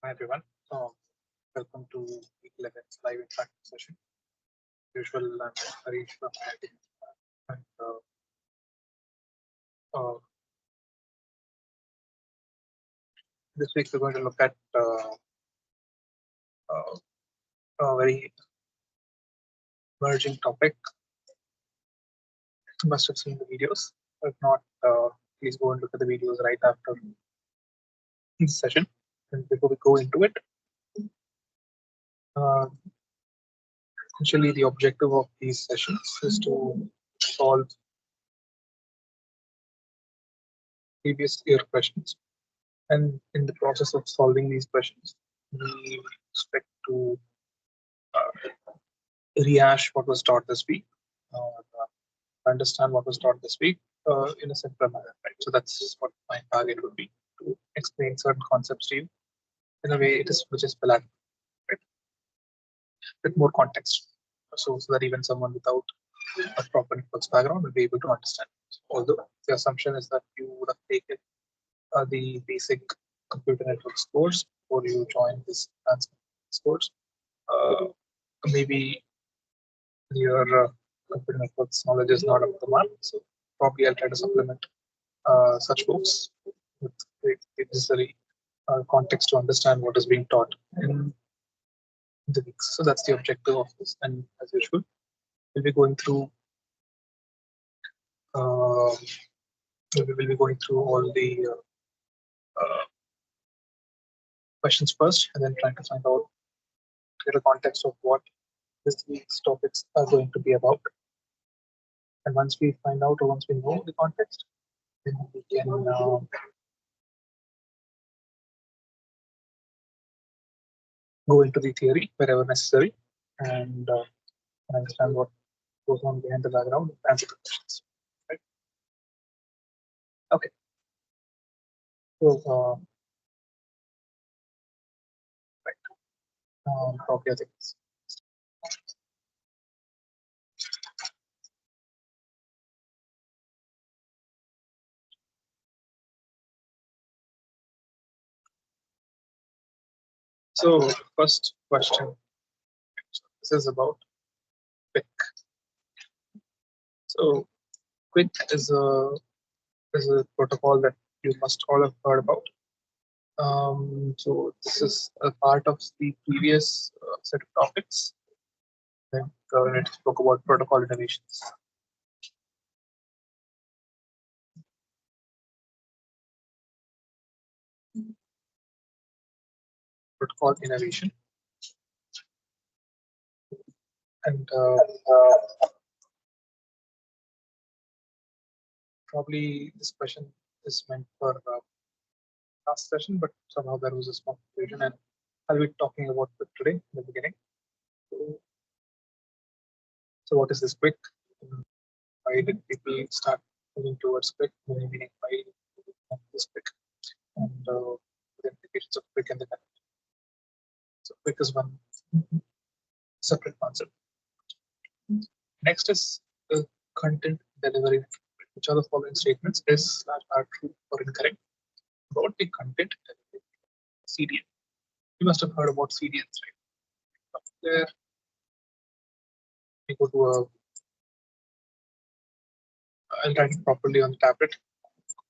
Hi everyone. Welcome to week 11's live interactive session. Usual, I'm Harish from IIT. And uh, this week we're going to look at uh, a very emerging topic. You must have seen the videos. If not, please go and look at the videos right after this session. And before we go into it, uh, essentially the objective of these sessions is to solve previous year questions. And in the process of solving these questions, we expect to rehash what was taught this week, understand what was taught this week in a simpler manner, right? So that's what my target would be, to explain certain concepts to you in a way which is palatable, right? With more context, so that even someone without a proper networks background will be able to understand. Although the assumption is that you would have taken the basic computer networks course before you join this advanced course, maybe your computer networks knowledge is not up to the mark. So probably I'll try to supplement such books with the necessary context to understand what is being taught in the weeks. So that's the objective of this. And as usual, we'll be going through uh, we will be going through all the questions first, and then trying to find out the context of what this week's topics are going to be about. And once we find out, or once we know the context, then we can go into the theory wherever necessary and understand what goes on behind the background and answer the questions. Right? Okay. So probably I think so. First question. This is about quick. So quick is a protocol that you must all have heard about. So this is a part of the previous set of topics that it spoke about protocol innovations. Protocol innovation. And probably this question is meant for last session, but somehow there was a small confusion, and I'll be talking about it today in the beginning. So what is this quick? Why did people start moving towards quick? Meaning why this quick? And the implications of quick and the content. So quick is one separate concept. Next is the content delivery. Which of the following statements are true or incorrect about the content delivery? CDN. You must have heard about CDNs, right? There, we go to a. I'll write it properly on the tablet.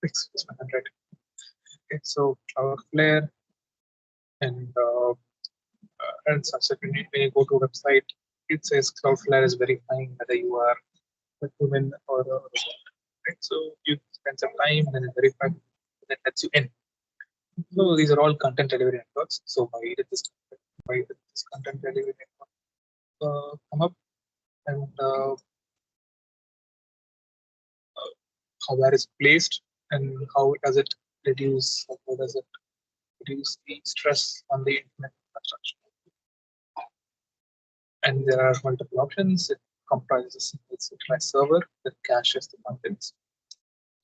Fix my handwriting. Okay, so Cloudflare and such. When you go to a website, it says Cloudflare is verifying whether you are a human or a right? So you spend some time and then it verifies, that lets you in. So these are all content delivery networks. So why did this content delivery network come up, and how that is placed, and how does it reduce the stress on the internet infrastructure? And there are multiple options. It comprises a single centralized server that caches the contents.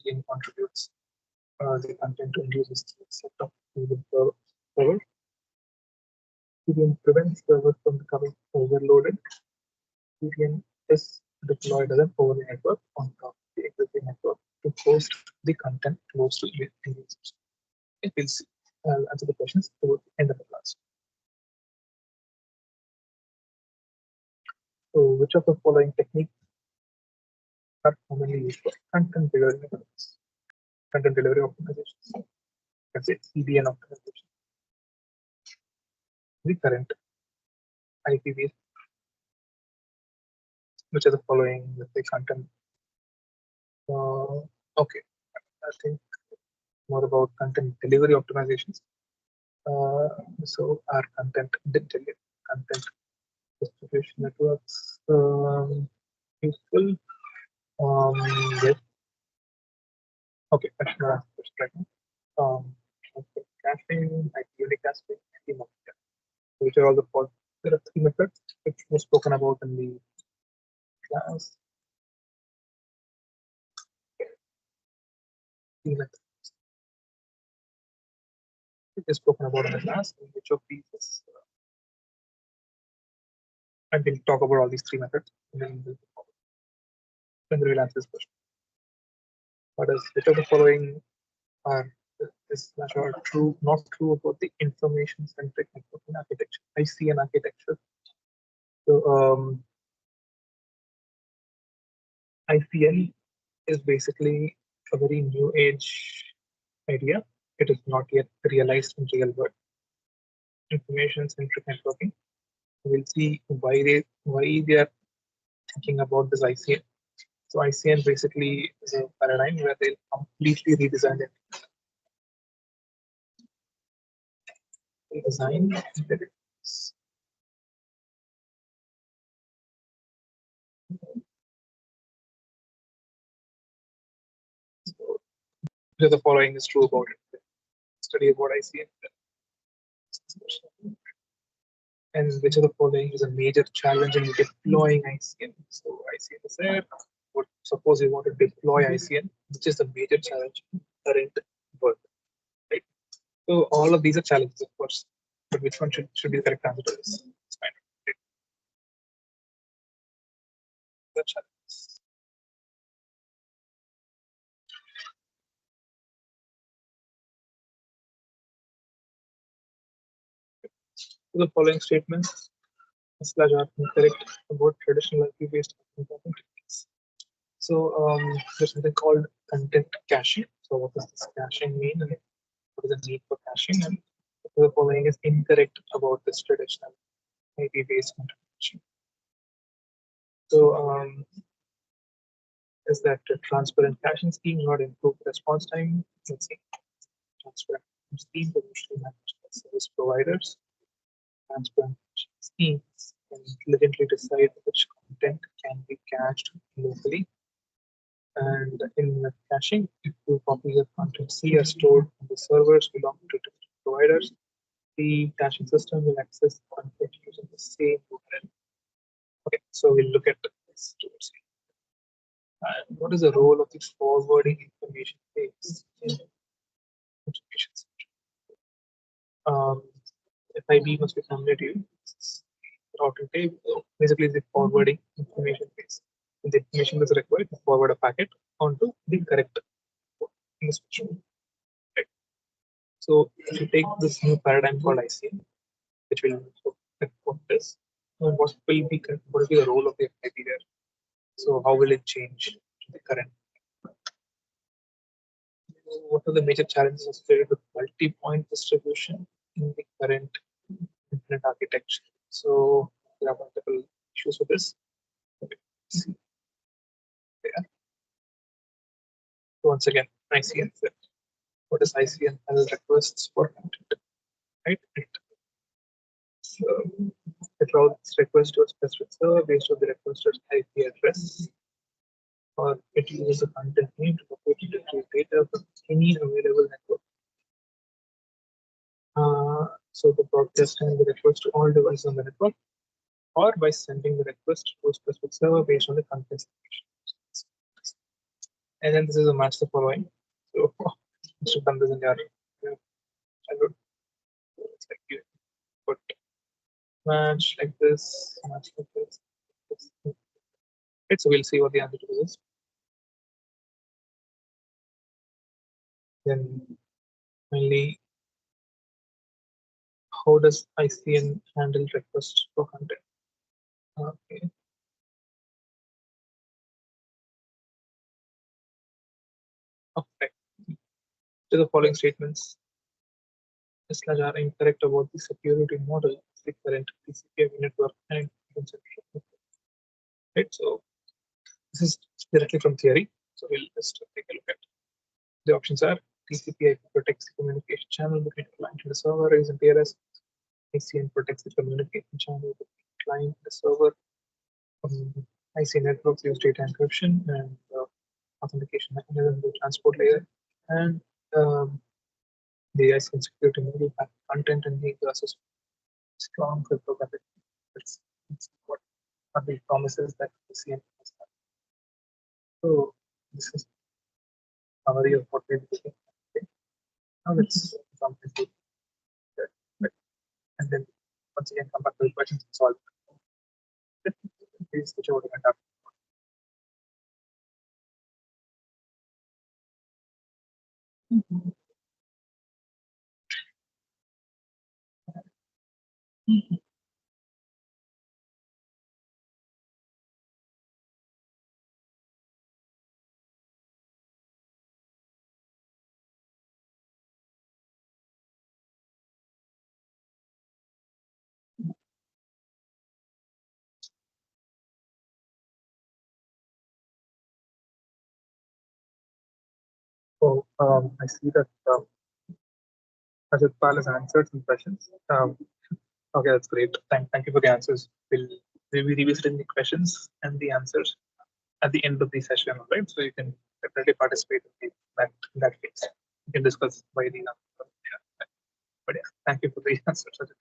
It contributes the content to induces a set of servers. CDN prevents servers from becoming overloaded. CDN is deployed as an overlay network on top of the existing network to host the content close to end users. We'll see I'll answer the questions towards the end of the class. So, which of the following techniques are commonly used for content delivery methods? Content delivery optimizations. You can say CDN optimization. The current IP-based, which are the following, let's say, content. Okay, I think more about content delivery optimizations. So our content distribution networks useful. Yes. Okay, I should ask this right now. Caching, like unicasting, and multicast, which are all the four. There are three methods which were spoken about in the class. Three methods which is spoken about in the class. Which of these is, and we'll talk about all these three methods, and then we'll answer this question. What is which of the following are are true, not true about the information-centric networking architecture, ICN architecture? So ICN is basically a very new age idea. It is not yet realized in real world. Information-centric networking. We'll see why they are thinking about this ICN. So ICN basically is a paradigm where they'll completely redesign it. Redesign it. So the following is true about it. Study about ICN. And which of the following is a major challenge in deploying ICN? So ICN is there. But suppose you want to deploy ICN, which is the major challenge in current world, right? So all of these are challenges, of course. But which one should be the correct answer to this? Let's find out. The challenges. So the following statements slash are incorrect about traditional IP-based techniques. So there's something called content caching. So what does this caching mean, and what is the need for caching? And the following is incorrect about this traditional IP-based content caching. So is that a transparent caching scheme not improve response time? Let's see. Transparent schemes are usually managed by service providers. Transparent schemes can intelligently decide which content can be cached locally. And in caching, if two copies of content C are stored on the servers belonging to different providers, the caching system will access content using the same URL. Okay, so we'll look at this towards the and what is the role of the forwarding information phase in information system? FIB must be familiar to you. Routing table, basically the forwarding information phase. And the information is required to forward a packet onto the correct information. Right. So if you take this new paradigm called ICN, which will what this, what will be the role of the FIB there? So how will it change to the current? What are the major challenges associated with multi-point distribution in the current internet architecture? So there are multiple issues with this. Okay. Yeah. So once again, ICN. What is ICN? As requests for content, right? So it routes request to a specific server based on the requester's IP address, or it uses the content name to locate and retrieve data from any available network. So the broadcast can be request to all devices on the network, or by sending the request to a specific server based on the content specification. And then this is a match the following. So you should done this in your childhood. It's like you put match like this, match like this. Right, so we'll see what the answer to this is. Then finally how does ICN handle requests for content? Okay. Okay. To the following statements, Tesla are incorrect about the security model, the current TCP/IP network, and right. So this is directly from theory. So we'll just take a look at the options are TCP/IP protects the communication channel between the client and the server using TLS. ICN protects the communication channel between the client and the server. IC networks use data encryption and authentication mechanism to transport layer, and the ICN security model have content and the process strong cryptographic. It's what are the promises that ICN has. So this is summary of what we're doing. Okay. Now let's jump into that, and then once again come back to the questions and solve. Please switch over to my tab. So I see that Ajit has answered some questions. Okay, that's great. Thank you for the answers. We'll be revisiting the questions and the answers at the end of the session, right? So you can definitely participate in that case. You can discuss why the answer. Yeah. But yeah, thank you for the answers, Ajit.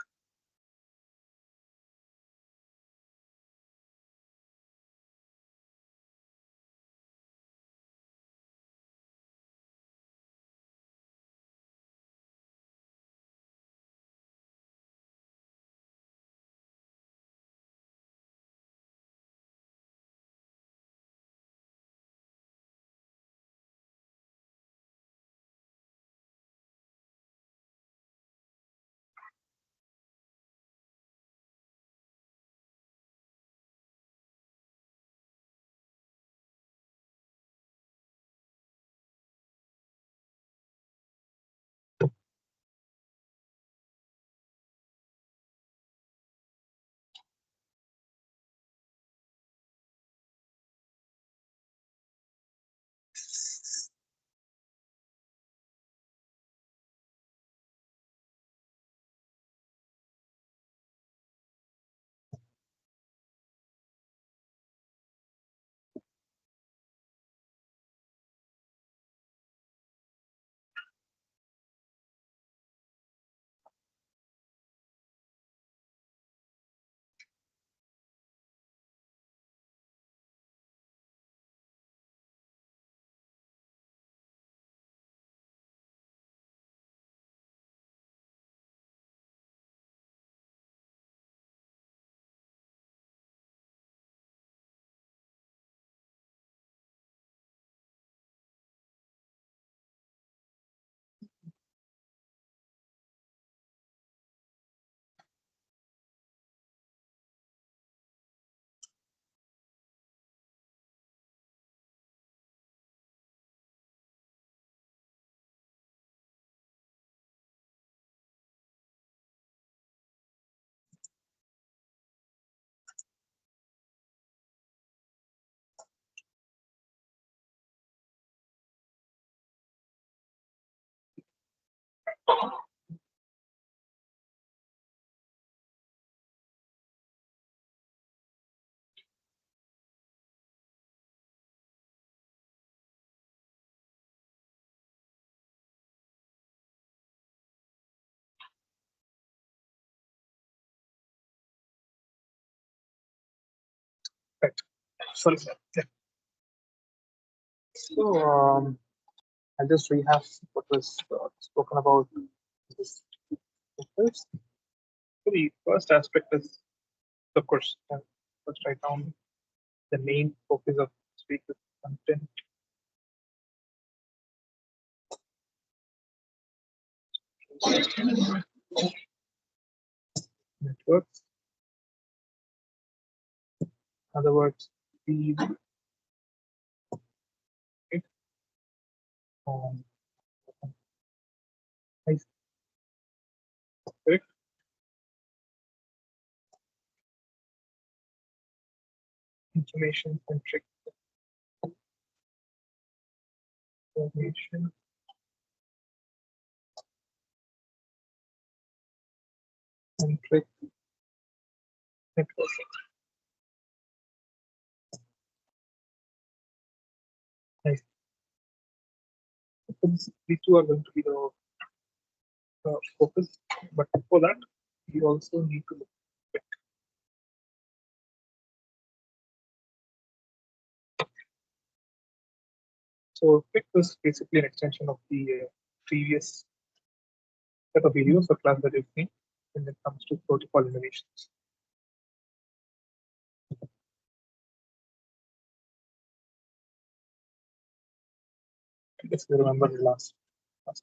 Right. Sorry. Yeah. So I'll just rehash what was spoken about. This first, the first aspect is, of course, let's write down the main focus of speak with content. networks. In other words, the it, um, I correct information centric information centric networking. Nice. These two are going to be the focus, but for that, we also need to look at so quick is basically an extension of the previous set of videos or class that you've seen when it comes to protocol innovations. I guess you remember the last class,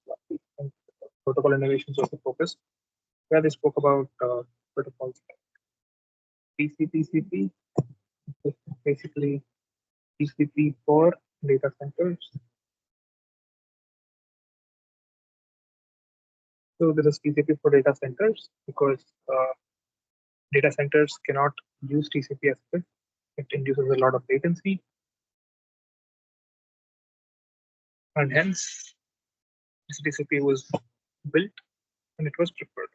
protocol innovations was the focus, where they spoke about protocols like TCP/CP, basically TCP for data centers. So this is TCP for data centers because data centers cannot use TCP as well. It induces a lot of latency, and hence this TCP was built and it was preferred.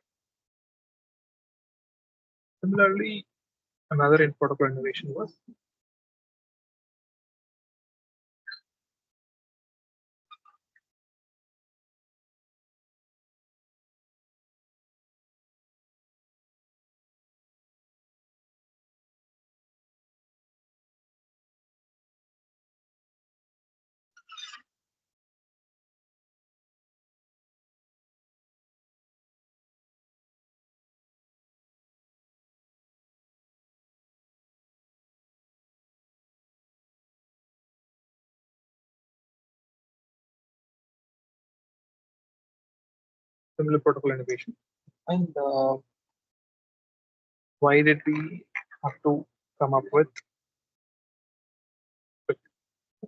Similarly, another protocol innovation was similar protocol innovation. And why did we have to come up with?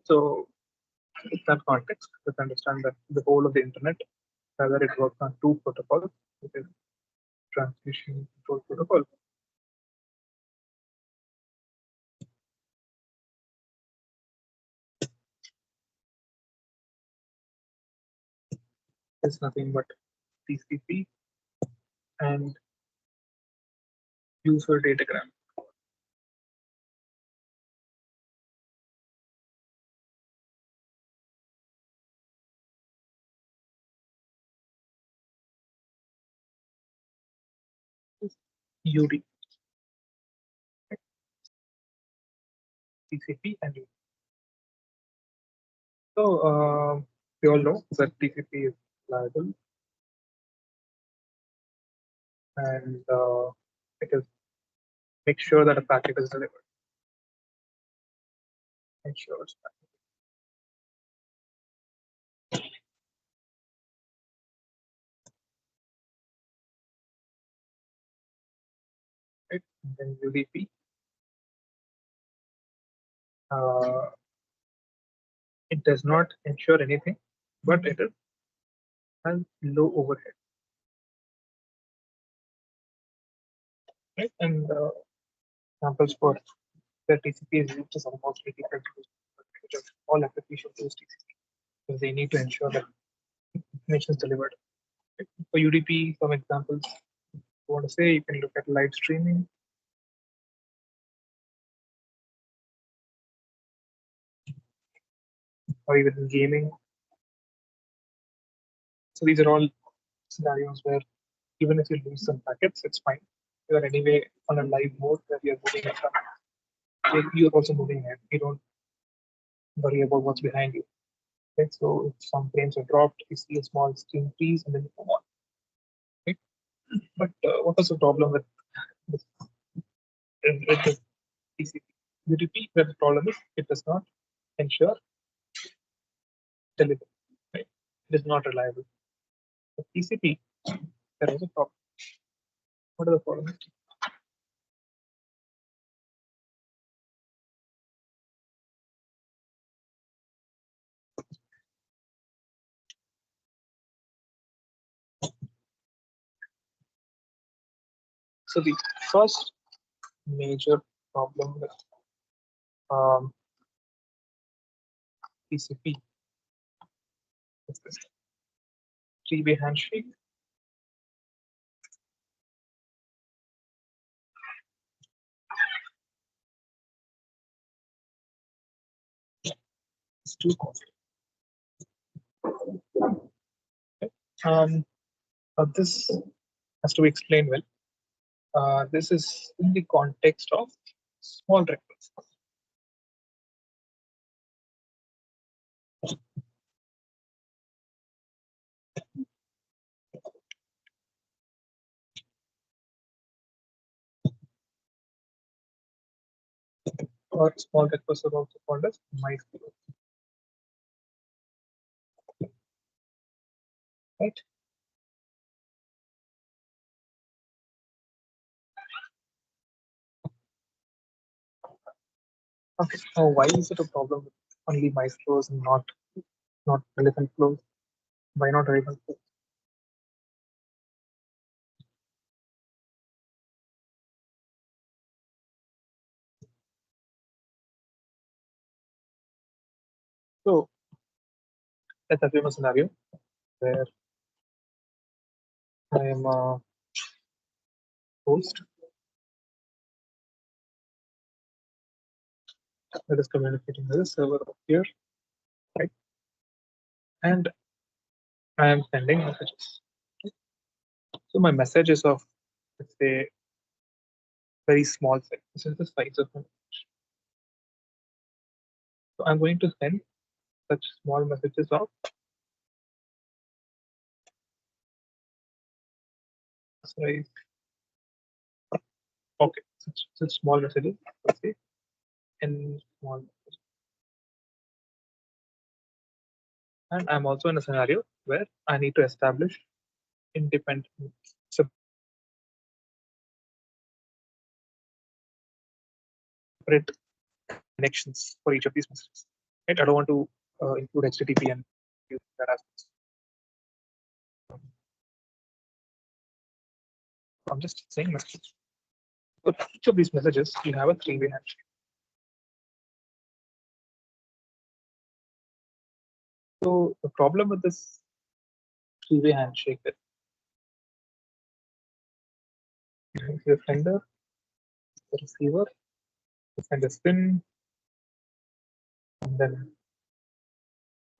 So, in that context, let's understand that the whole of the internet, whether it works on two protocols, which is transmission control protocol. Is nothing but TCP and user datagram. UD, TCP and UD. So we all know that TCP is reliable and it is make sure that a packet is delivered. Ensures right? And then UDP. It does not ensure anything, but it is has low overhead. Right? And examples for the TCP is used is almost 80% of all applications use TCP because they need to ensure that information is delivered. Right? For UDP, some examples you want to say, you can look at live streaming, or even gaming. So these are all scenarios where even if you lose some packets, it's fine. You are anyway on a live mode where you're moving ahead. You're also moving ahead. You don't worry about what's behind you. Right? So if some frames are dropped, you see a small screen freeze and then you move on. Right? But what was the problem with the TCP? UDP, where the problem is it does not ensure delivery. Right? It is not reliable. With TCP, there is a problem. What are the problems? So the first major problem with TCP is this three-way handshake. It's too costly. This has to be explained well. This is in the context of small requests. Or small requests are also called as MySQL. Right? Okay. Now, why is it a problem with only MySQL and not relevant flows? Why not relevant flows? So let's assume a scenario where I am a host that is communicating with a server up here, right? And I am sending messages. So my message is of, let's say, very small size. This is the size of my message. So I'm going to send such small messages of size. Okay, such small messages. Let's say n small messages. And I'm also in a scenario where I need to establish independent separate connections for each of these messages. Right? I don't want to include HTTP and use that aspects. I'm just saying messages. For each of these messages, you have a three-way handshake. So the problem with this three-way handshake is the sender, the receiver, the sender spin, and then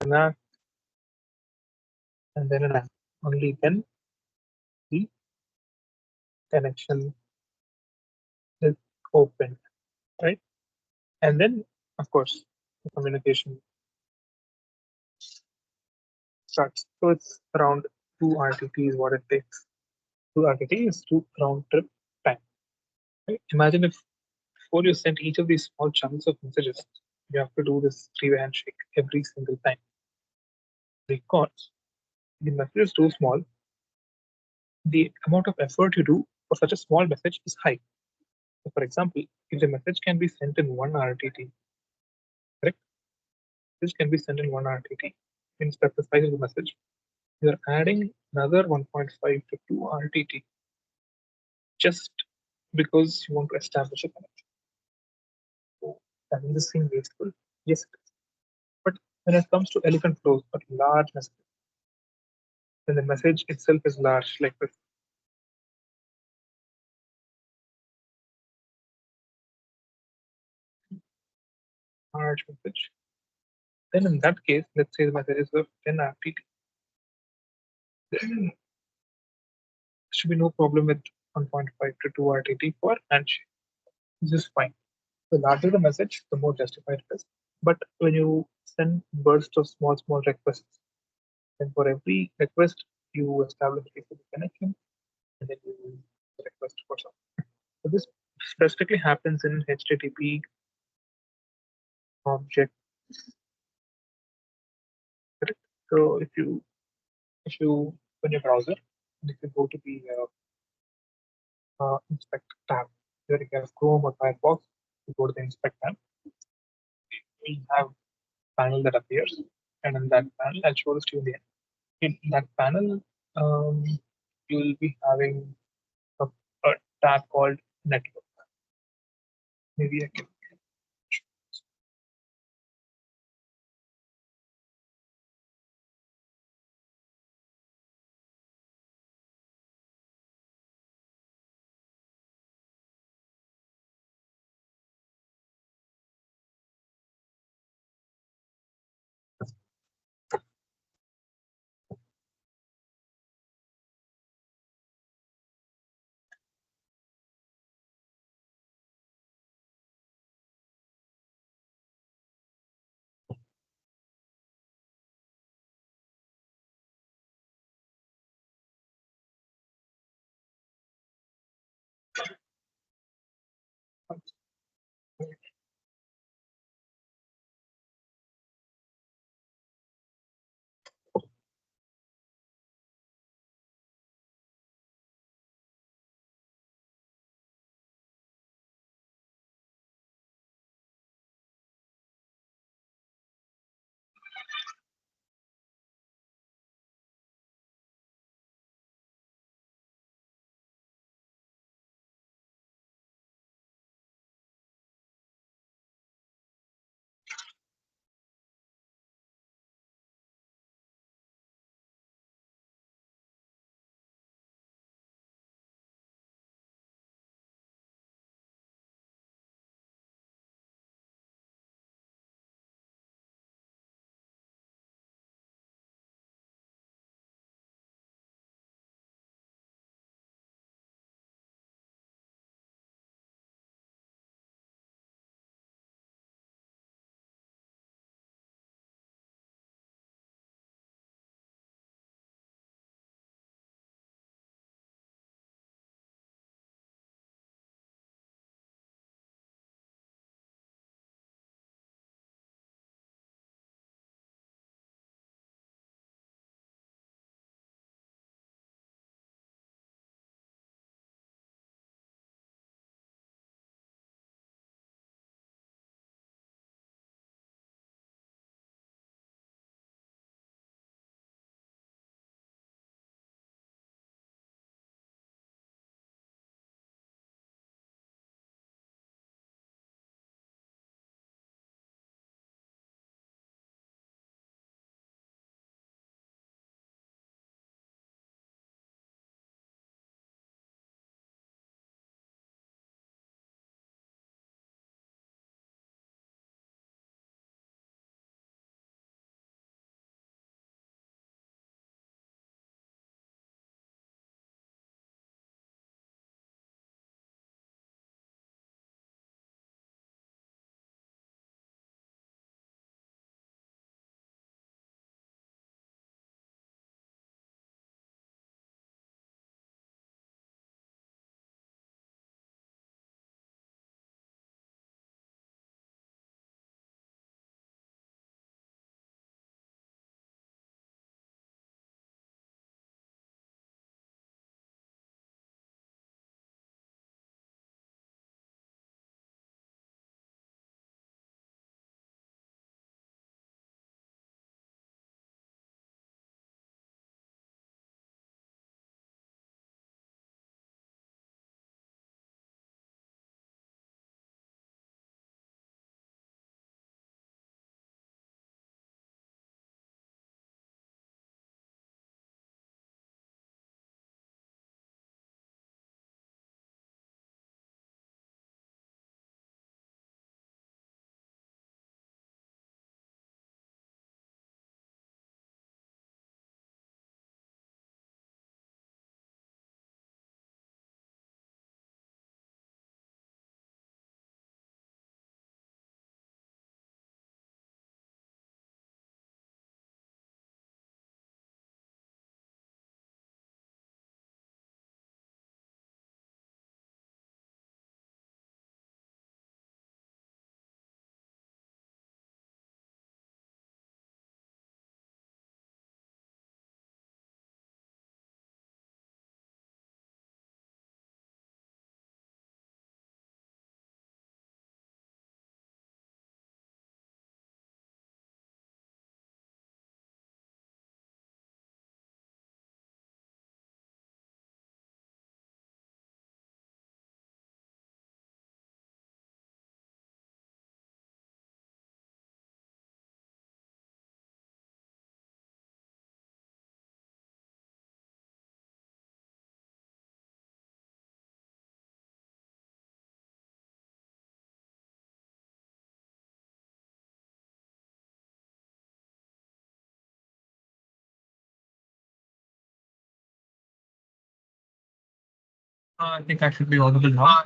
an act, and then an act. Only then the connection is open, right? And then, of course, the communication starts. So it's around 2 RTT is what it takes. 2 RTT is 2 round trip time. Right? Imagine if before you send each of these small chunks of messages, you have to do this three-way handshake every single time. Because the message is too small, the amount of effort you do for such a small message is high. So for example, if the message can be sent in 1 RTT, correct? This can be sent in 1 RTT. In specifying the message, you are adding another 1.5 to 2 RTT just because you want to establish a connection. So doesn't this seem wasteful? Yes, it is. But when it comes to elephant flows or large messages, then the message itself is large, like this. Large message. Then in that case, let's say the message is of 10 RTT. Then there should be no problem with 1.5 to 2 RTT for handshake. This is fine. The larger the message, the more justified it is. But when you send bursts of small requests, then for every request, you establish a connection, and then you request for something. So this specifically happens in HTTP object. Correct? So if you open your browser, and if you go to the inspect tab, whether you have Chrome or Firefox, you go to the inspect tab, we have a panel that appears, and in that panel, I'll show this to you in the end. In that panel, you will be having a tag called network. Maybe I can. I think I should be audible now.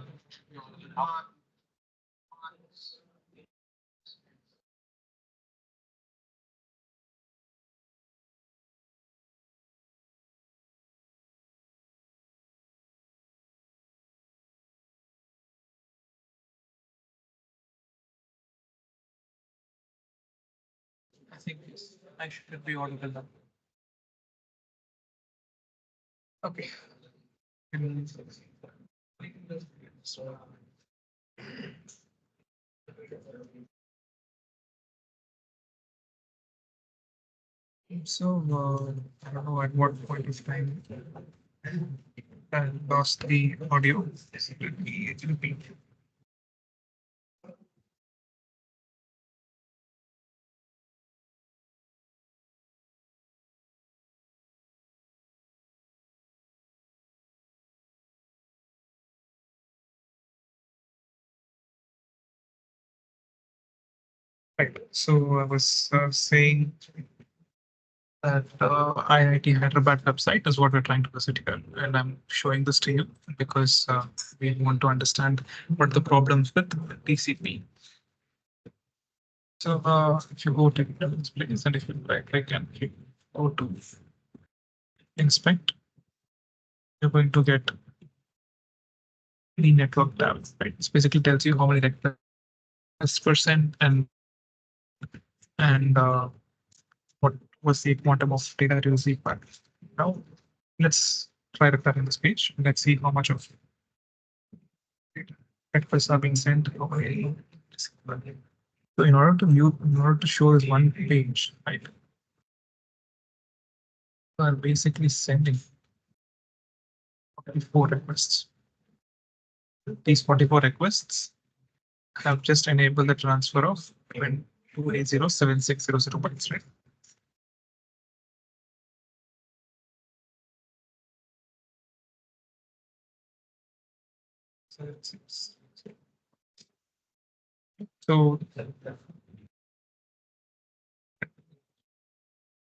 I think I should be audible now. Okay. I don't know at what point of time I lost the audio. Let me repeat. Right. So I was saying that IIT Hyderabad website is what we're trying to visit here, and I'm showing this to you because we want to understand what the problems with TCP. So if you go to this place and if you right click and you go to inspect, you're going to get the network tab. Right, it basically tells you how many requests percent and what was the quantum of data that you received back. Now let's try refreshing this page. Let's see how much of data requests are being sent. So in order to view, in order to show this one page, right, we are basically sending 44 requests. These 44 requests have just enabled the transfer of 2807600 bytes, right? So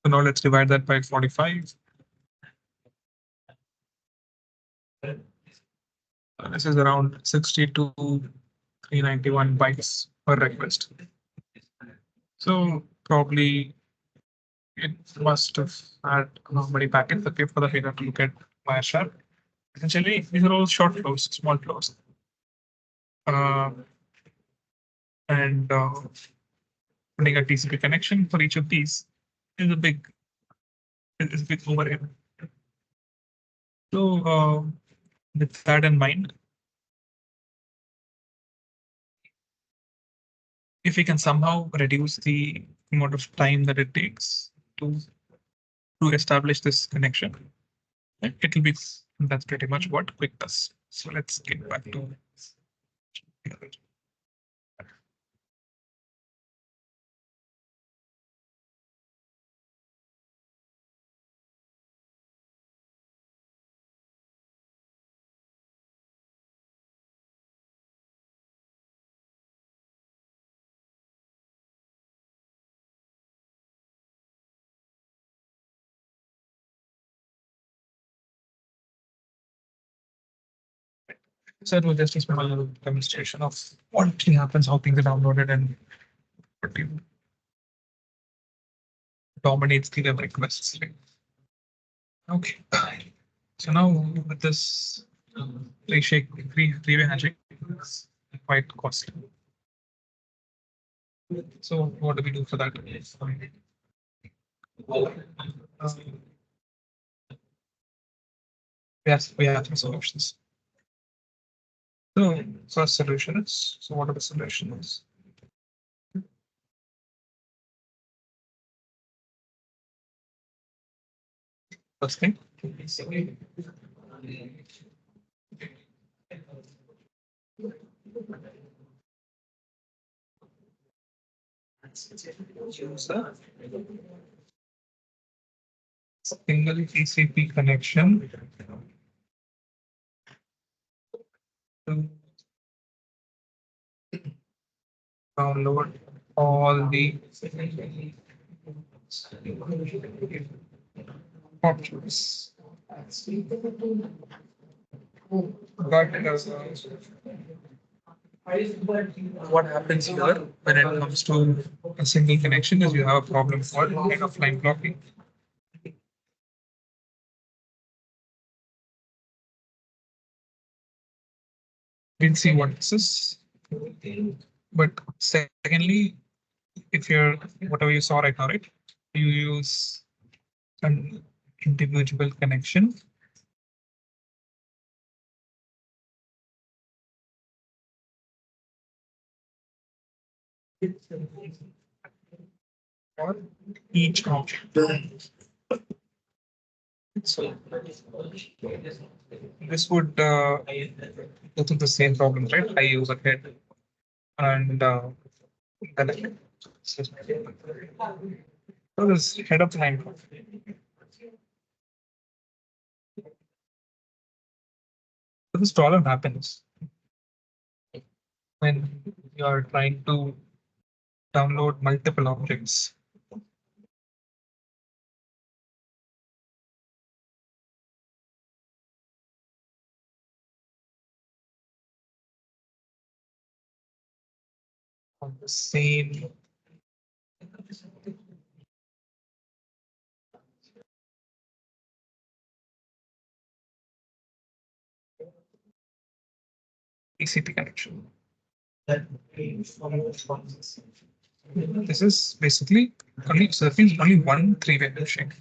now let's divide that by 45. This is around 62,391 bytes per request. So probably it must have had how many packets okay for the data to look at Wireshark. Essentially, these are all short flows, small flows. Uh, and putting a TCP connection for each of these is a big overhead. So with that in mind, if we can somehow reduce the amount of time that it takes to establish this connection, it will be, that's pretty much what Quick does. So let's get back to so it was just a small demonstration of what actually happens, how things are downloaded, and what dominates the web requests. Right? Okay. So now with this three-way handshake, it's quite costly. So what do we do for that? Yes, we have three solutions. So first solution is, so what are the solutions? First thing, use a single TCP connection to download all the options. But what happens here when it comes to a single connection is you have a problem called head of line blocking. We'll see what this is. But secondly, if you're whatever you saw right now, right, you use an individual connection. For each object. So this would go through the same problem, right? I use a head and then so this head of line. So this problem happens when you are trying to download multiple objects. On the same TCP connection. This is basically only surfing only one three-way handshake.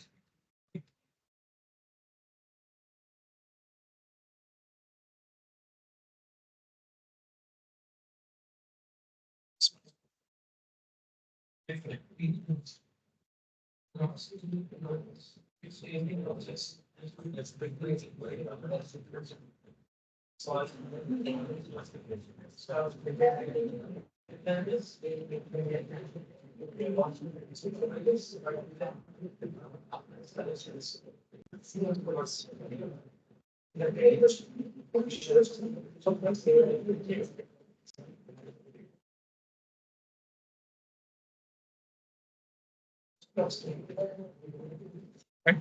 Right?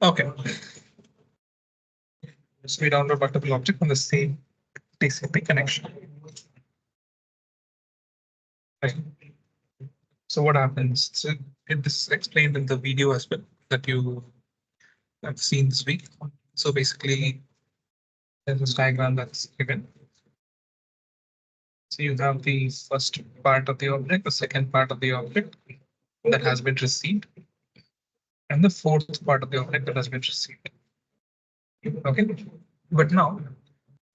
Okay. So we download multiple objects from the same TCP connection. Right. So what happens? So it is explained in the video as well that you have seen this week. So basically, there's this diagram that's given. So you have the first part of the object, the second part of the object that has been received, and the fourth part of the object that has been received. Okay, but now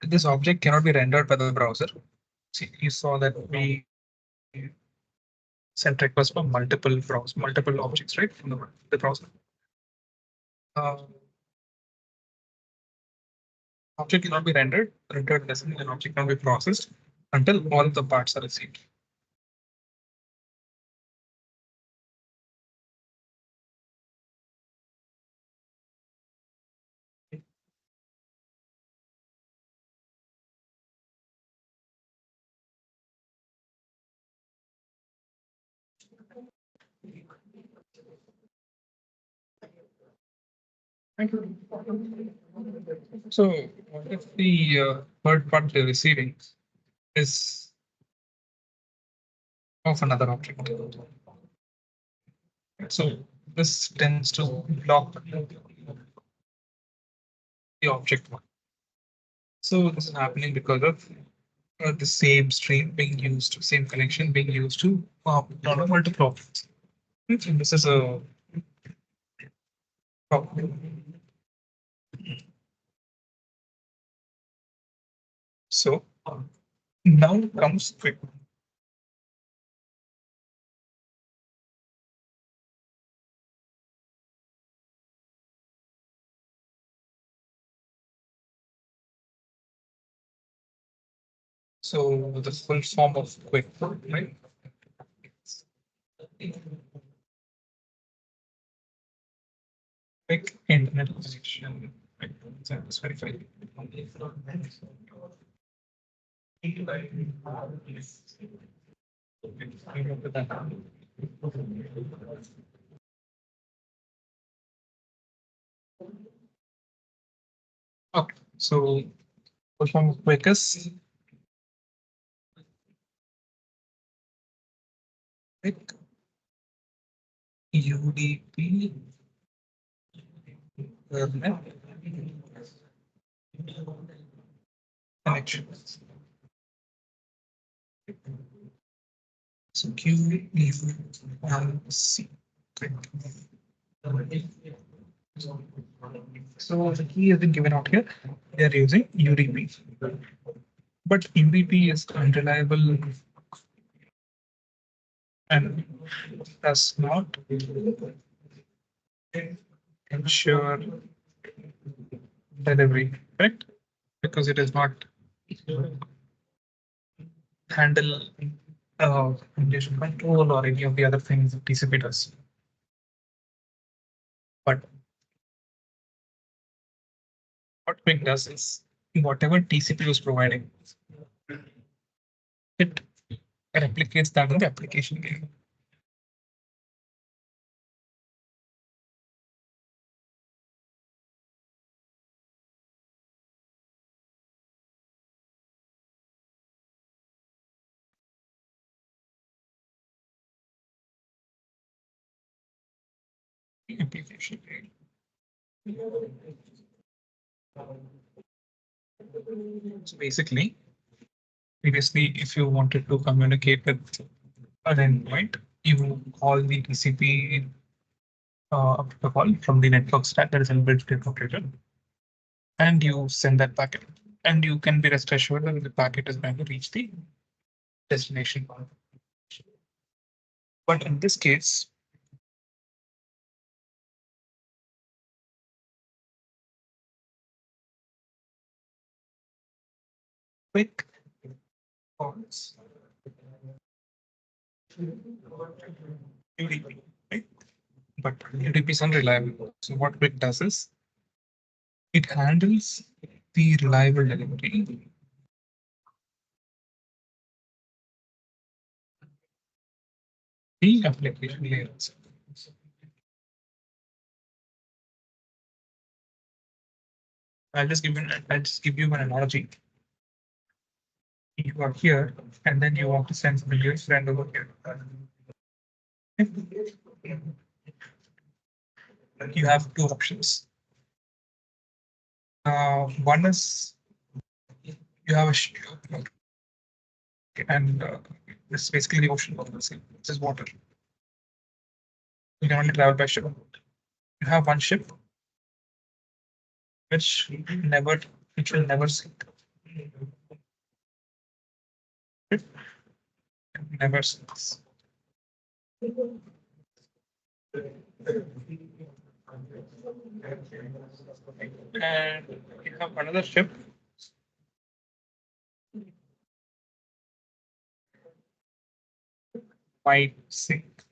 this object cannot be rendered by the browser. See, you saw that we sent requests for multiple objects, right, from the browser. Uh, Object cannot be rendered as an object cannot be processed until all the parts are received. So what if the third part they're receiving is of another object? So this tends to block the object one. So this is happening because of the same stream being used, same connection being used to download multiple objects. So this is a problem. So now comes quick. So the full form of quick, right? Quick internet connection. Right? That's verified. Okay, so Perform quickest quick UDP permit connection. So QUC. So the key has been given out here. They are using UDP, but UDP is unreliable and does not ensure delivery, correct? Because it is not handle condition control or any of the other things that TCP does. But what Quick does is whatever TCP is providing, it replicates that in the application layer. Application layer. So basically, previously, if you wanted to communicate with an endpoint, you call the TCP protocol from the network stack that is inbuilt in operator, and you send that packet. And you can be rest assured that the packet is going to reach the destination. But in this case, quick calls UDP, right? But UDP is unreliable. So what quick does is it handles the reliable delivery the application layer. I'll just give you an analogy. You are here, and then you want to send some your friend over here. You have two options. One is you have a ship, and this is basically the ocean. This is water. You can only travel by ship. You have one ship which never, which will never sink. It never sinks. And you have another ship might sink.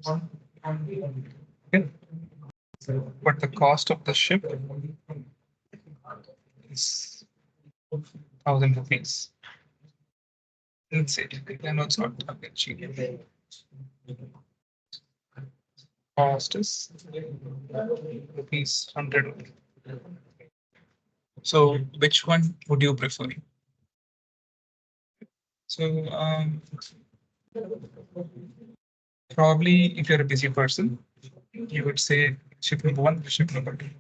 Okay. But the cost of the ship is 1,000 rupees. That's it. I know it's not that cheap. Cost is rupees 100. So which one would you prefer? So probably if you're a busy person, you would say ship number one, ship number two.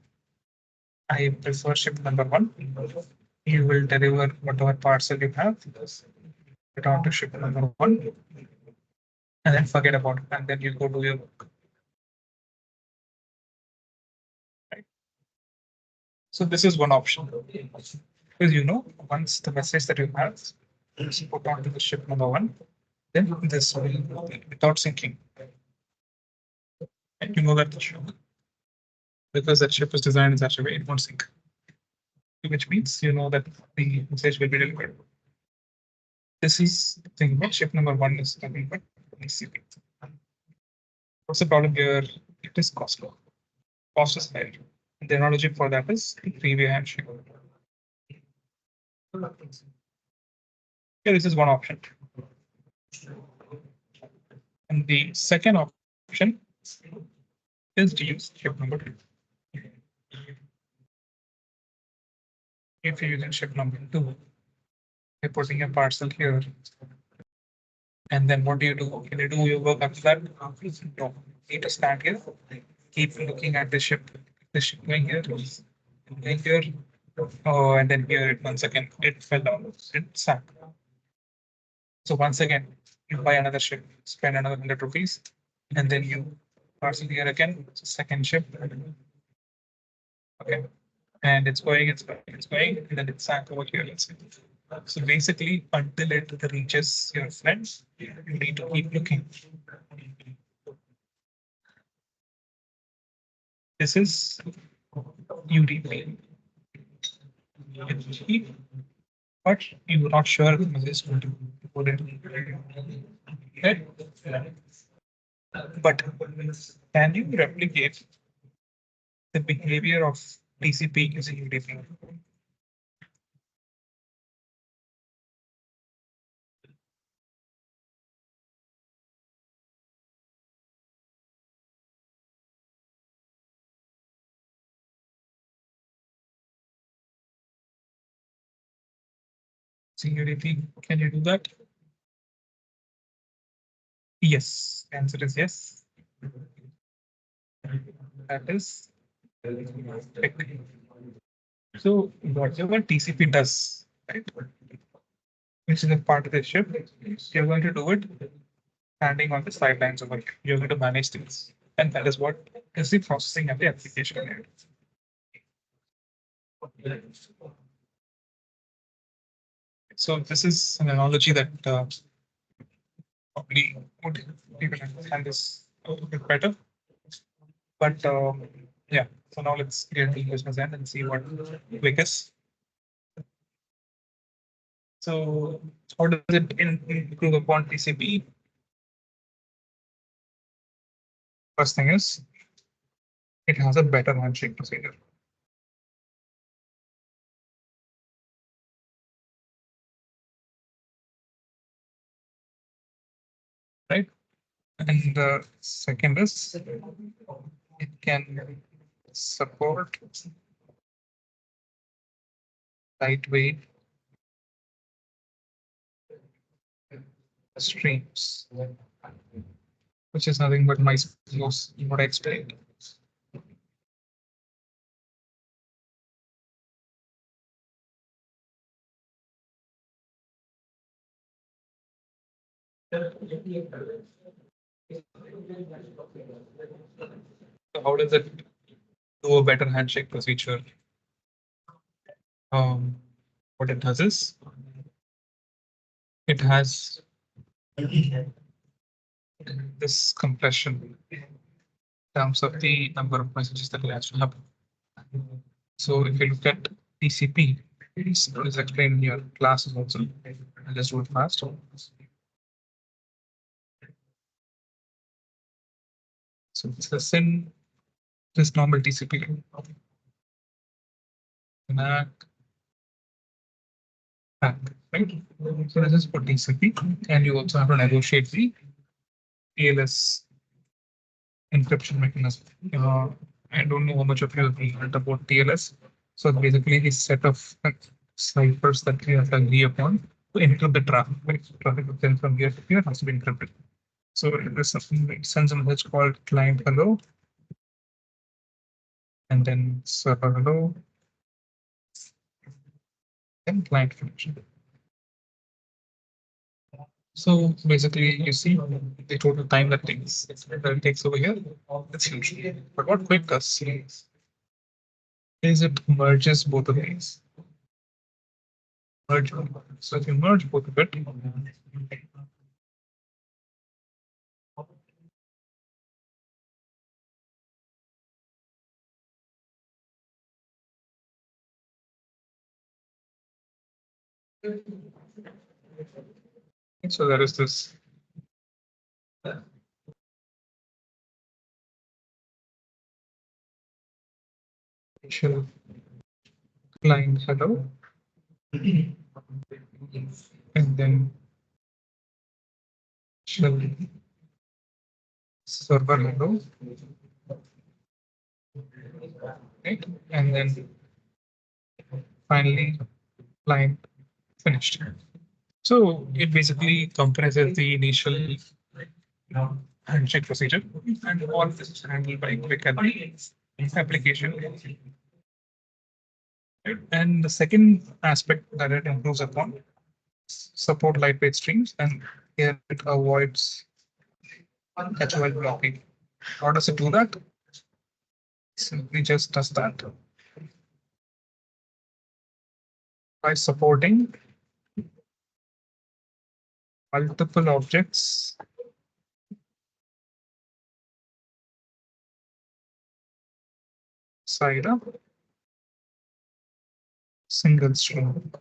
I prefer ship number one. You will deliver whatever parcel you have, get on to ship number one, and then forget about it, and then you go do your work. Right? So this is one option. Because once the message that you have is put onto the ship number one, then this will without syncing. And you know that the ship, because that ship is designed in such a way it won't sync. Which means you know that the message will be delivered. This is the thing about ship number one is nothing but TCP. What's the problem here? It is cost low. Cost is higher. And the analogy for that is three-way handshake. Here, this is one option. And the second option is to use ship number two. if you're using ship number 2, you're putting a parcel here. And then what do you do? Can you do your work after that? No. You need to stand here, keep looking at the ship going here, going here. Oh, and then here it once again, it fell down, it sank. So once again, you buy another ship, spend another 100 rupees, and then you parcel here again, it's a second ship. Okay. And it's going, and then it sank over here, let's say. So basically, until it reaches your friends, you need to keep looking. This is UDP. But you're not sure if this is going to put it. Right? But can you replicate the behavior of TCP using UDP? Using UDP, can you do that? Yes. Answer is yes. That is correct. So whatever TCP does, right, which is a part of the ship, you're going to do it standing on the sidelines over here. You're going to manage things. And that is what is the processing of the application layer. So this is an analogy that probably would people understand this a little bit better. But yeah, so now let's get the business end and see what quick is. So how does it improve upon TCP? First thing is it has a better handshake procedure. Right? And the second is it can support lightweight streams, which is nothing but my what I explained. So how does it do a better handshake procedure? What it does is it has this compression in terms of the number of messages that it has to happen. So if you look at TCP, it's explained in your classes also. I'll just do it fast. So it's the same, this normal TCP. MAC, MAC, right? So this is for TCP, and you also have to negotiate the TLS encryption mechanism. I don't know how much of you have learned about TLS. So basically, the set of ciphers that we have to agree upon to encrypt the traffic. Right? Traffic then from here to here has to be encrypted. So there's something that sends a message called client hello, and then server hello, then client connection. So basically, you see the total time that it takes over here. It's huge. But what Quick does is it merges both of these. Merge. So if you merge both of it, so there is this initial client hello, and then initial server hello, right? And then finally line finished. So it basically comprises the initial handshake procedure, and all this is handled by quick at the application. Right? And the second aspect that it improves upon support lightweight streams, and here it avoids HOL blocking. How does it do that? Simply just does that by supporting multiple objects side a single stream.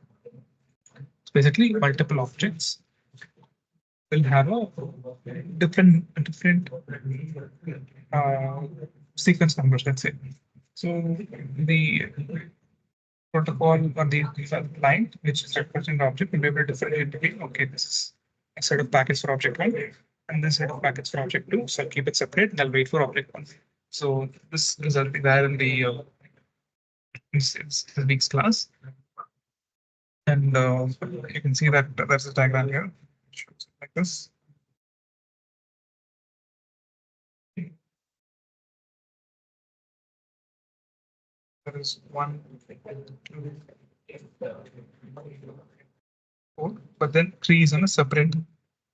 So basically, multiple objects will have a different uh, sequence numbers, let's say. So the protocol or the client which is representing the object will be able to differentiate between, okay, this is a set of packets for object one and this set of packets for object two. So I'll keep it separate and I'll wait for object one. So this is there in the this week's class. And you can see that there's a diagram here. It shows like this. There is one, two, four, but then three is on a separate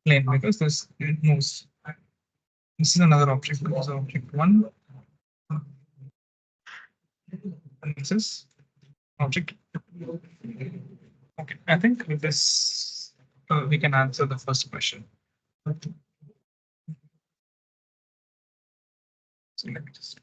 plane because this it moves. This is another object. This is object one. And this is object. Okay, I think with this we can answer the first question. So let me just.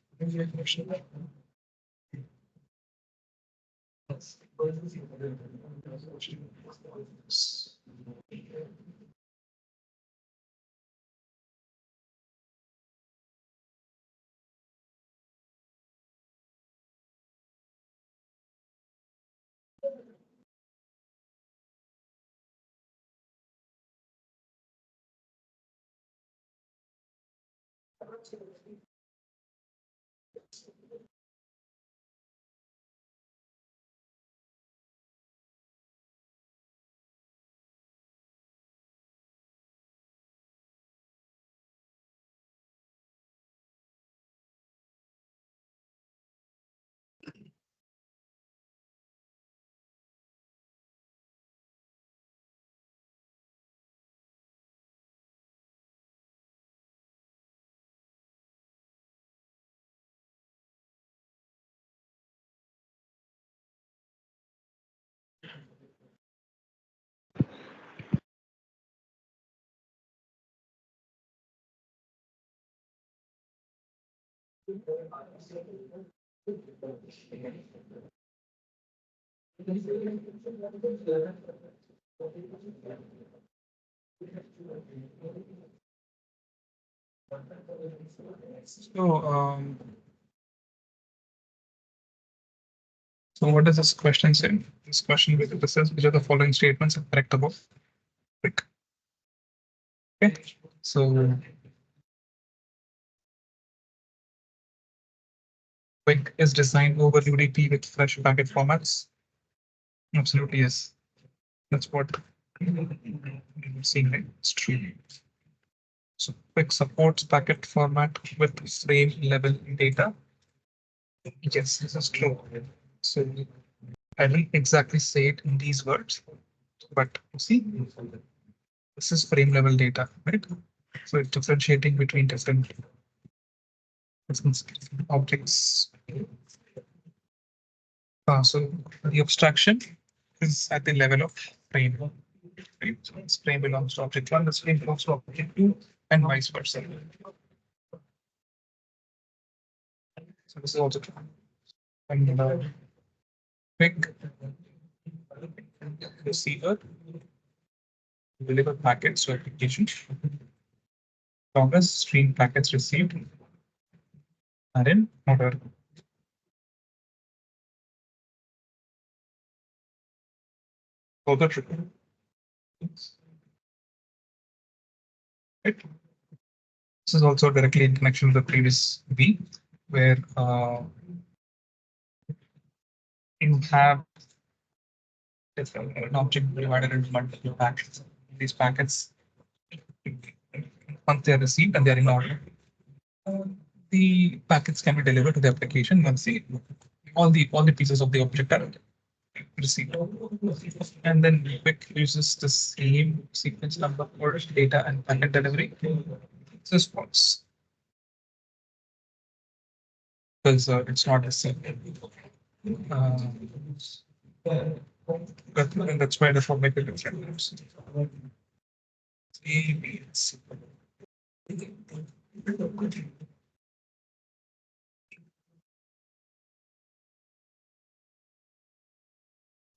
So so what does this question say? This question says which of the following statements are correct about quick. Okay, so quick is designed over UDP with fresh packet formats. Absolutely yes. That's what you're seeing, right? It's true. So quick supports packet format with frame level data. Yes, this is true. So I didn't exactly say it in these words, but see, this is frame level data, right? So it's differentiating between different objects. So the abstraction is at the level of frame. Right? So this frame belongs to object one, this frame belongs to object two, and vice versa. So this is also true. And quick receiver deliver packets to application. Longest stream packets received are in order. Both are true. Right. This is also directly in connection with the previous B, where you have It's an object divided into multiple packets. These packets, once they are received and they are in order, uh, the packets can be delivered to the application once all the pieces of the object are received. And then Quick uses the same sequence number for data and packet delivery. It's response because it's not the same. Uh, that's why the format is different. A, B, and C.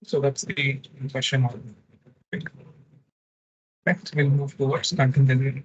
So that's the question on Quick. Next, we'll move towards content delivery.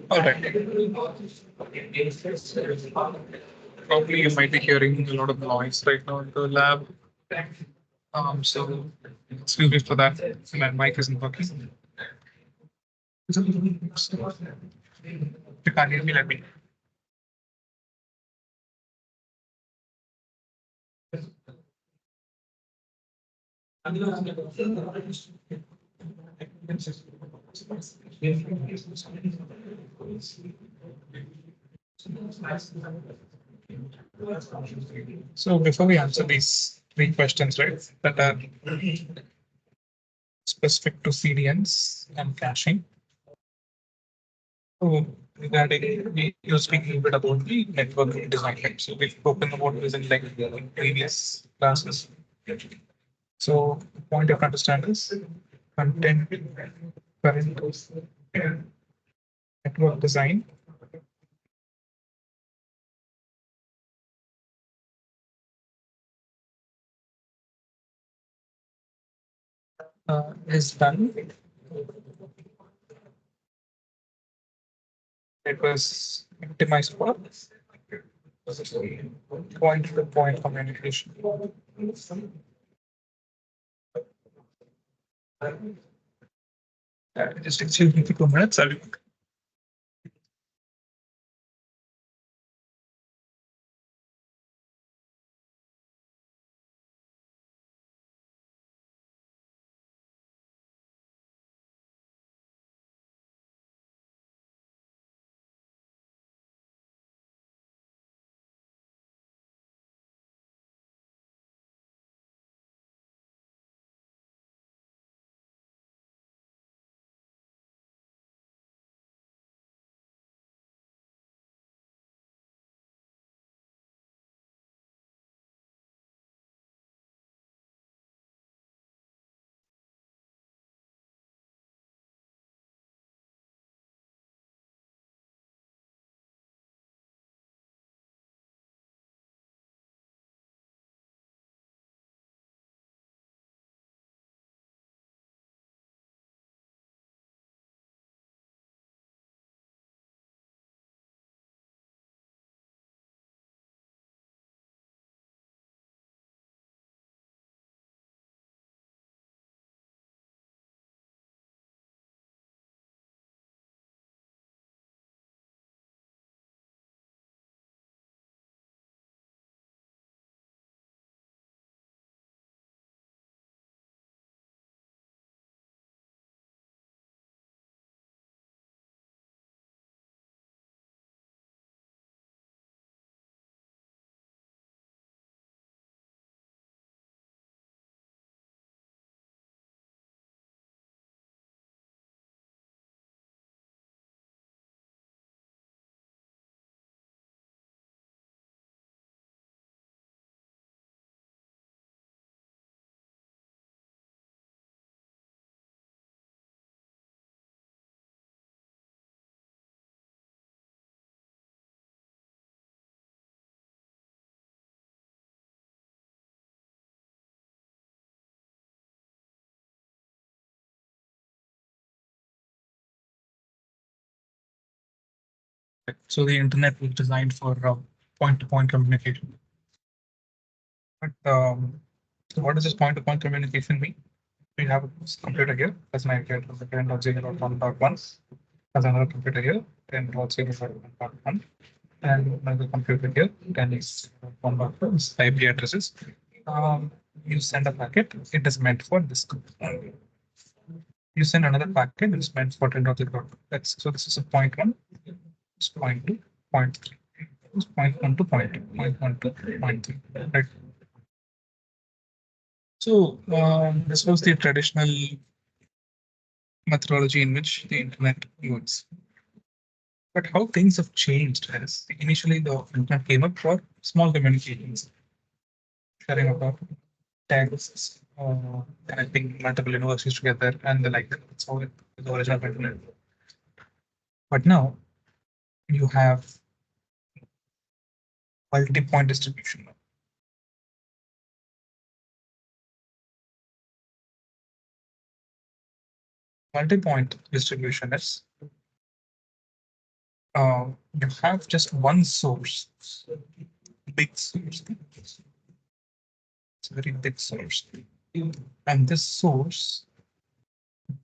All right. Probably you might be hearing a lot of noise right now in the lab. So excuse me for that. My mic isn't working. If you can't hear me, let me know. So before we answer these three questions, right, that are specific to CDNs and caching. So regarding you're speaking a bit about the network design. Right? So we've spoken about this in previous classes. So the point you have to understand is content current network design is done. It was optimized for point-to-point communication. Just excuse me for 2 minutes. I'll be back. So the internet was designed for point-to-point communication. But what does this point-to-point communication mean? We have a computer here, that's my computer, 10.0.1.1. As another computer here, 10.0.1.1. And another computer here, 10.1.2 is IP addresses. You send a packet, it is meant for this. You send another packet, it is meant for 10.0. That's so this is a point one, it's point two, point three. It's point one to point two, point one to point three. Right. So this was the traditional methodology in which the internet works. But how things have changed is initially the internet came up for small communications, sharing about texts, connecting multiple universities together, and the like. That's how it the origin of internet. But now you have multi-point distribution. Multi-point distribution is you have just one source, big source. It's a very big source. And this source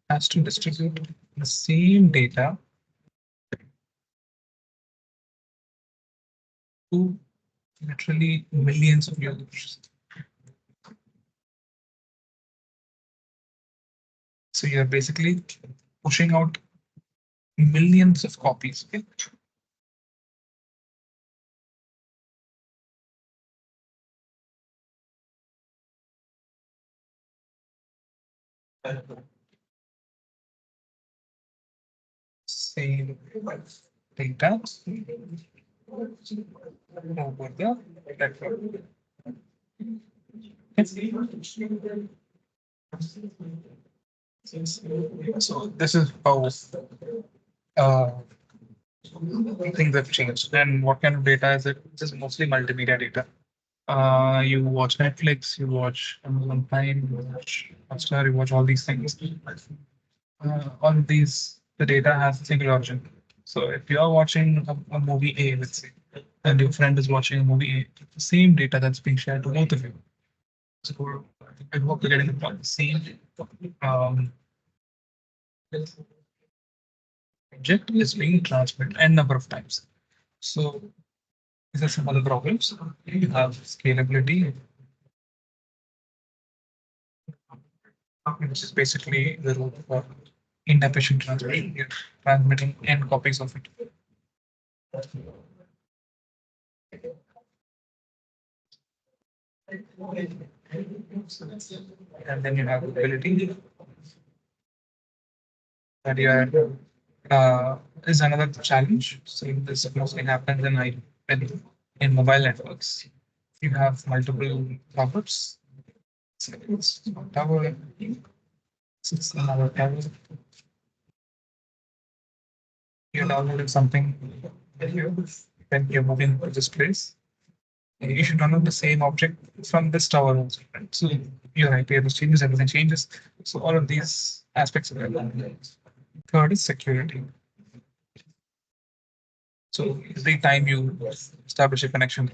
has to distribute the same data to literally millions of users. So you're basically pushing out millions of copies. Okay? Same data over the network. So this is how uh, things have changed. And what kind of data is it? This is mostly multimedia data. You watch Netflix, you watch Amazon Prime, you watch Hotstar, you watch all these things. All of these, the data has a single origin. So if you are watching a movie A, let's say, and your friend is watching a movie A, the same data that's being shared to both of you. So I hope you're getting the point. The same um, object is being transmitted n number of times. So these are some other problems. You have scalability, which is basically the rule for inefficient transmission. You're transmitting n copies of it. And then you have ability that you are is another challenge. So this mostly happens in mobile networks. You have multiple routers. So it's one tower, it's another tower. You're downloading something here, when you're moving to this place. You should download the same object from this tower also. Right? So your IP address changes, everything changes. So all of these aspects are there. Third is security. So every time you establish a connection,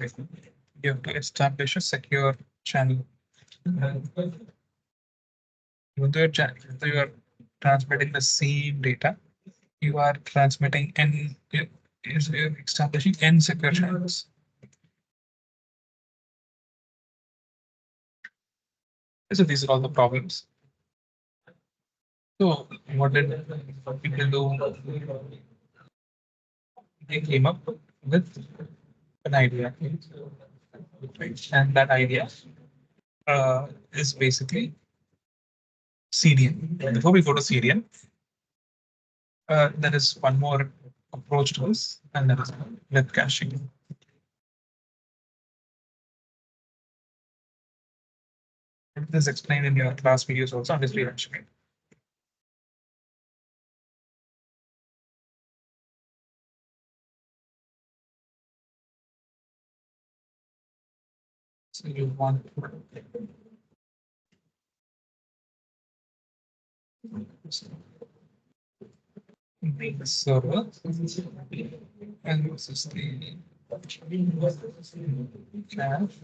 you have to establish a secure channel. Even though you are transmitting the same data, you are transmitting n is establishing n secure channels. So these are all the problems. So what did people do? They came up with an idea, and that idea is basically CDN. Before we go to CDN, there is one more approach to this, and that is web caching. This is explained in your class videos also. I'm just rehashing it. So you want main server, and this is the cache.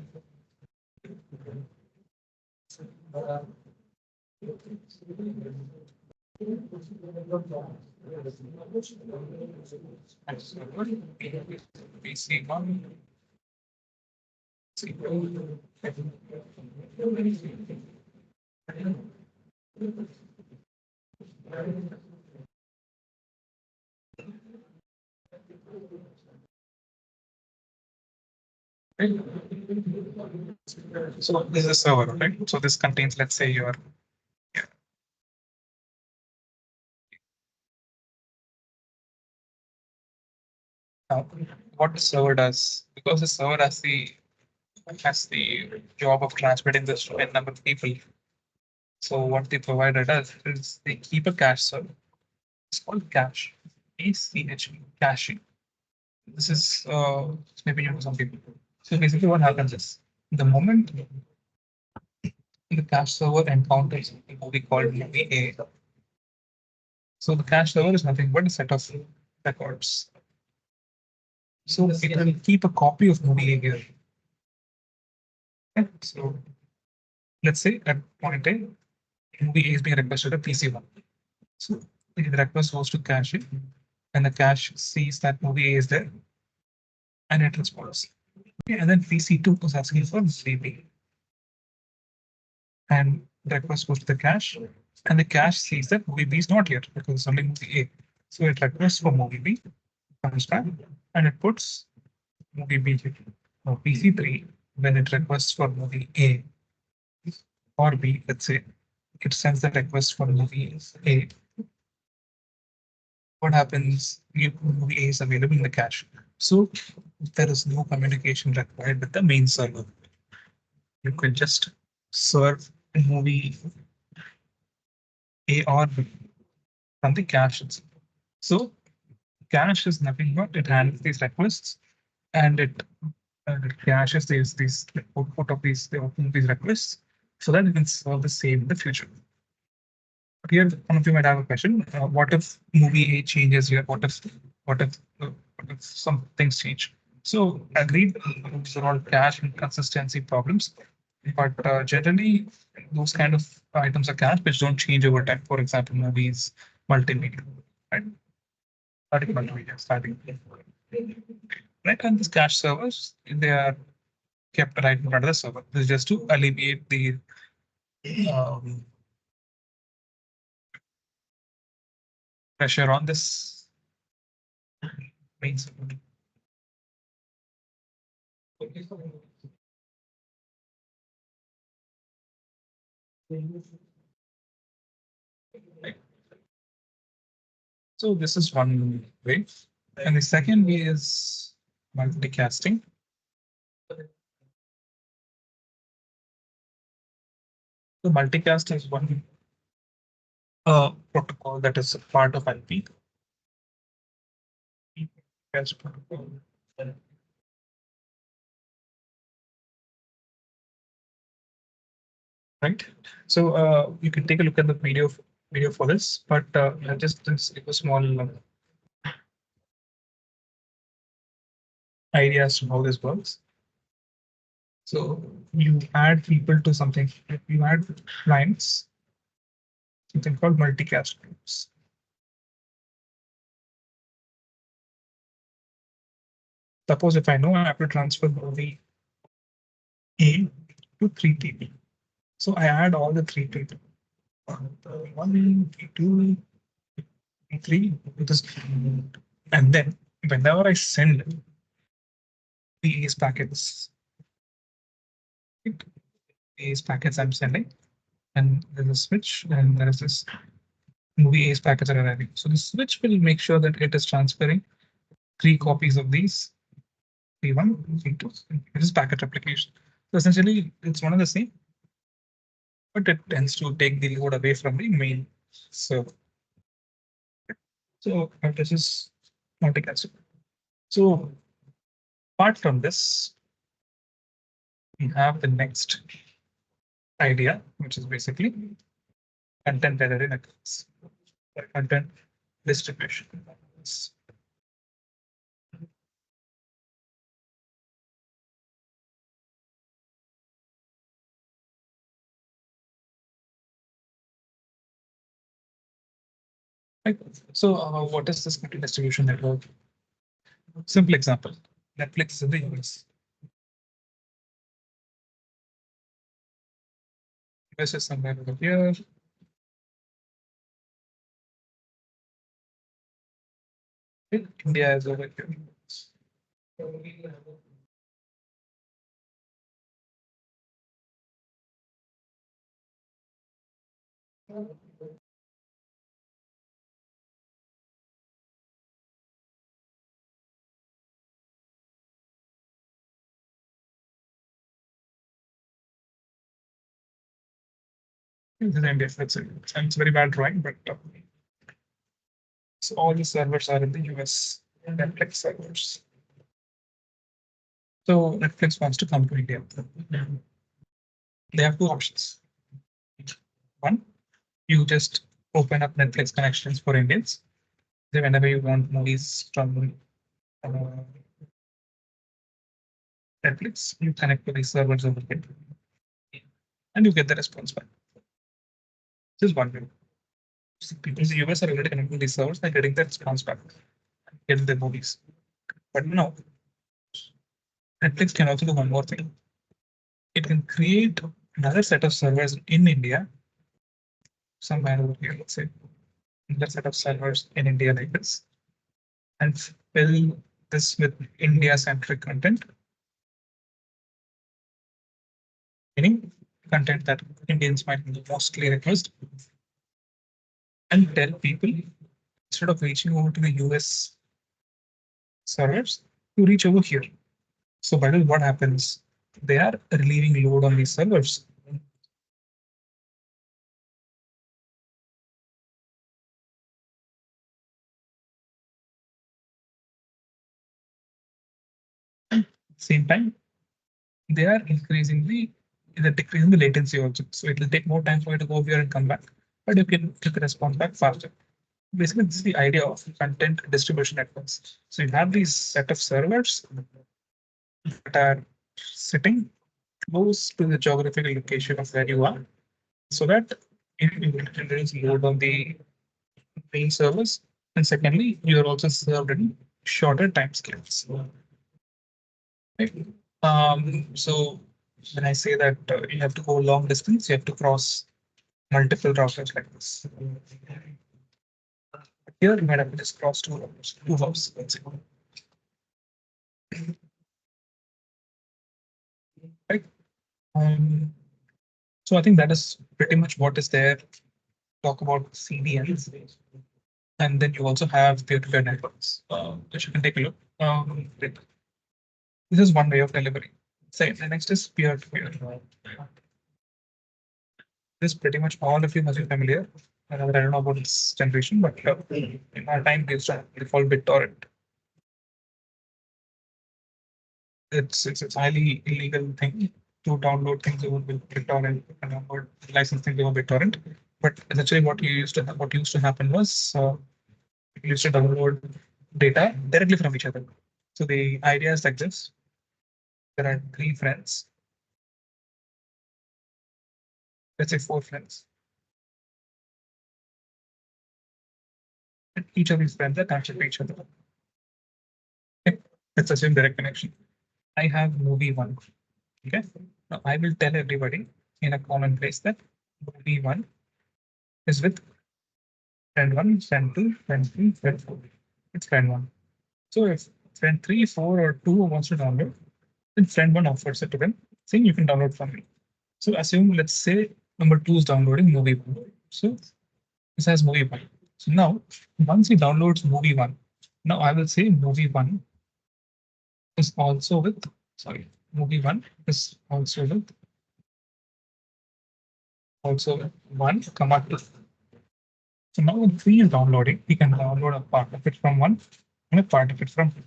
PC1. So this is a server, right? So this contains, let's say, your now, what the server does, because the server has the job of transmitting this to a number of people. So what the provider does is they keep a cache server. It's called cache, ACH, caching. This is maybe new to some people. So basically, what happens is the moment the cache server encounters a movie called movie A, so the cache server is nothing but a set of records. So it will keep a copy of movie A here. Okay? So let's say at point A, movie A is being requested at PC1. So the request goes to cache it, and the cache sees that movie A is there, and it responds. Okay, and then PC2 is asking for movie and the request goes to the cache, and the cache sees that movie B is not here because it's only movie A. So it requests for movie B, comes back, and it puts movie B here. Now PC3, when it requests for movie A or B, let's say, it sends the request for movie A. What happens? Movie A is available in the cache. So there is no communication required with the main server. You can just serve movie A or B from the cache itself. So cache is nothing but it handles these requests and it caches these output of these requests so that it can serve the same in the future. But here, one of you might have a question: what if movie A changes here? What if some things change? So agreed, these are all cache and consistency problems. But generally, those kind of items are cache which don't change over time. For example, movies, multimedia, right? Static multimedia, static. Right, and these cache servers, they are kept right in front of the server. This is just to alleviate the um, pressure on this main server. Right. So this is one way. And the second way is multicasting. The multicast is one protocol that is a part of NP. Protocol. Right. So you can take a look at the video for this, but I'll just give a small idea as to how this works. So you add people to something, you add clients, something called multicast groups. Suppose if I know I have to transfer movie A to three people. So I add all the three people. One, two, three, this, and then whenever I send the A's packets, A's packets I'm sending, and there's a switch, and there is this movie A's packets are arriving. So the switch will make sure that it is transferring three copies of these P1, P2. It is packet replication. So essentially, it's one of the same, but it tends to take the load away from the main server. So this is multicast. So apart from this, we have the next idea, which is basically content delivery networks. Content distribution. Right. So, what is this content distribution network? Simple example: Netflix is in the US. US is somewhere over here. India is over here. This is India. That's it. It's very bad drawing, but so all the servers are in the US. Netflix servers. So Netflix wants to come to India. They have two options. One, you just open up Netflix connections for Indians. So whenever you want movies from uh, Netflix, you connect to these servers over here, and you get the response back. This is one way. So people in the US are already connecting to these servers and getting the response back, getting the movies. But no, Netflix can also do one more thing. It can create another set of servers in India, somewhere over here, let's say, another set of servers in India like this, and fill this with India-centric content, meaning content that Indians might mostly request, and tell people instead of reaching over to the US servers to reach over here. So by the way, what happens? They are relieving load on these servers. Same time, they are increasingly they're decreasing the latency also. So it will take more time for you to go over here and come back, but you can get the response back faster. Basically, this is the idea of content distribution networks. So you have these set of servers that are sitting close to the geographical location of where you are, so that you will reduce load on the main servers. And secondly, you are also served in shorter time scales. Right? So when I say that you have to go long distance, you have to cross multiple routers like this. Here, you might have to just cross two routers, two hubs, let's say. Right? Um, so I think that is pretty much what is there. Talk about CDNs. And then you also have peer-to-peer networks, which you can take a look. This is one way of delivery. Say the next is peer-to-peer. This pretty much all of you must be familiar. I don't know about this generation, but in our time, we used to default BitTorrent. It's a highly illegal thing to download things over BitTorrent and download license things over BitTorrent. But essentially, what used to happen was you used to download data directly from each other. So the idea is like this: there are three friends, let's say four friends, and each of these friends are connected to each other. Okay? Let's assume direct connection. I have movie one. Okay. Now I will tell everybody in a common place that movie one is with friend one, friend two, friend three, friend four. It's friend one. So if friend three, four, or two wants to download, then friend one offers it to them, saying you can download from me. So assume, let's say number two is downloading movie one. So this has movie one. So now once he downloads movie one, now I will say movie one is also with, sorry, movie one is also with one comma two. So now when three is downloading, we can download a part of it from one and a part of it from two.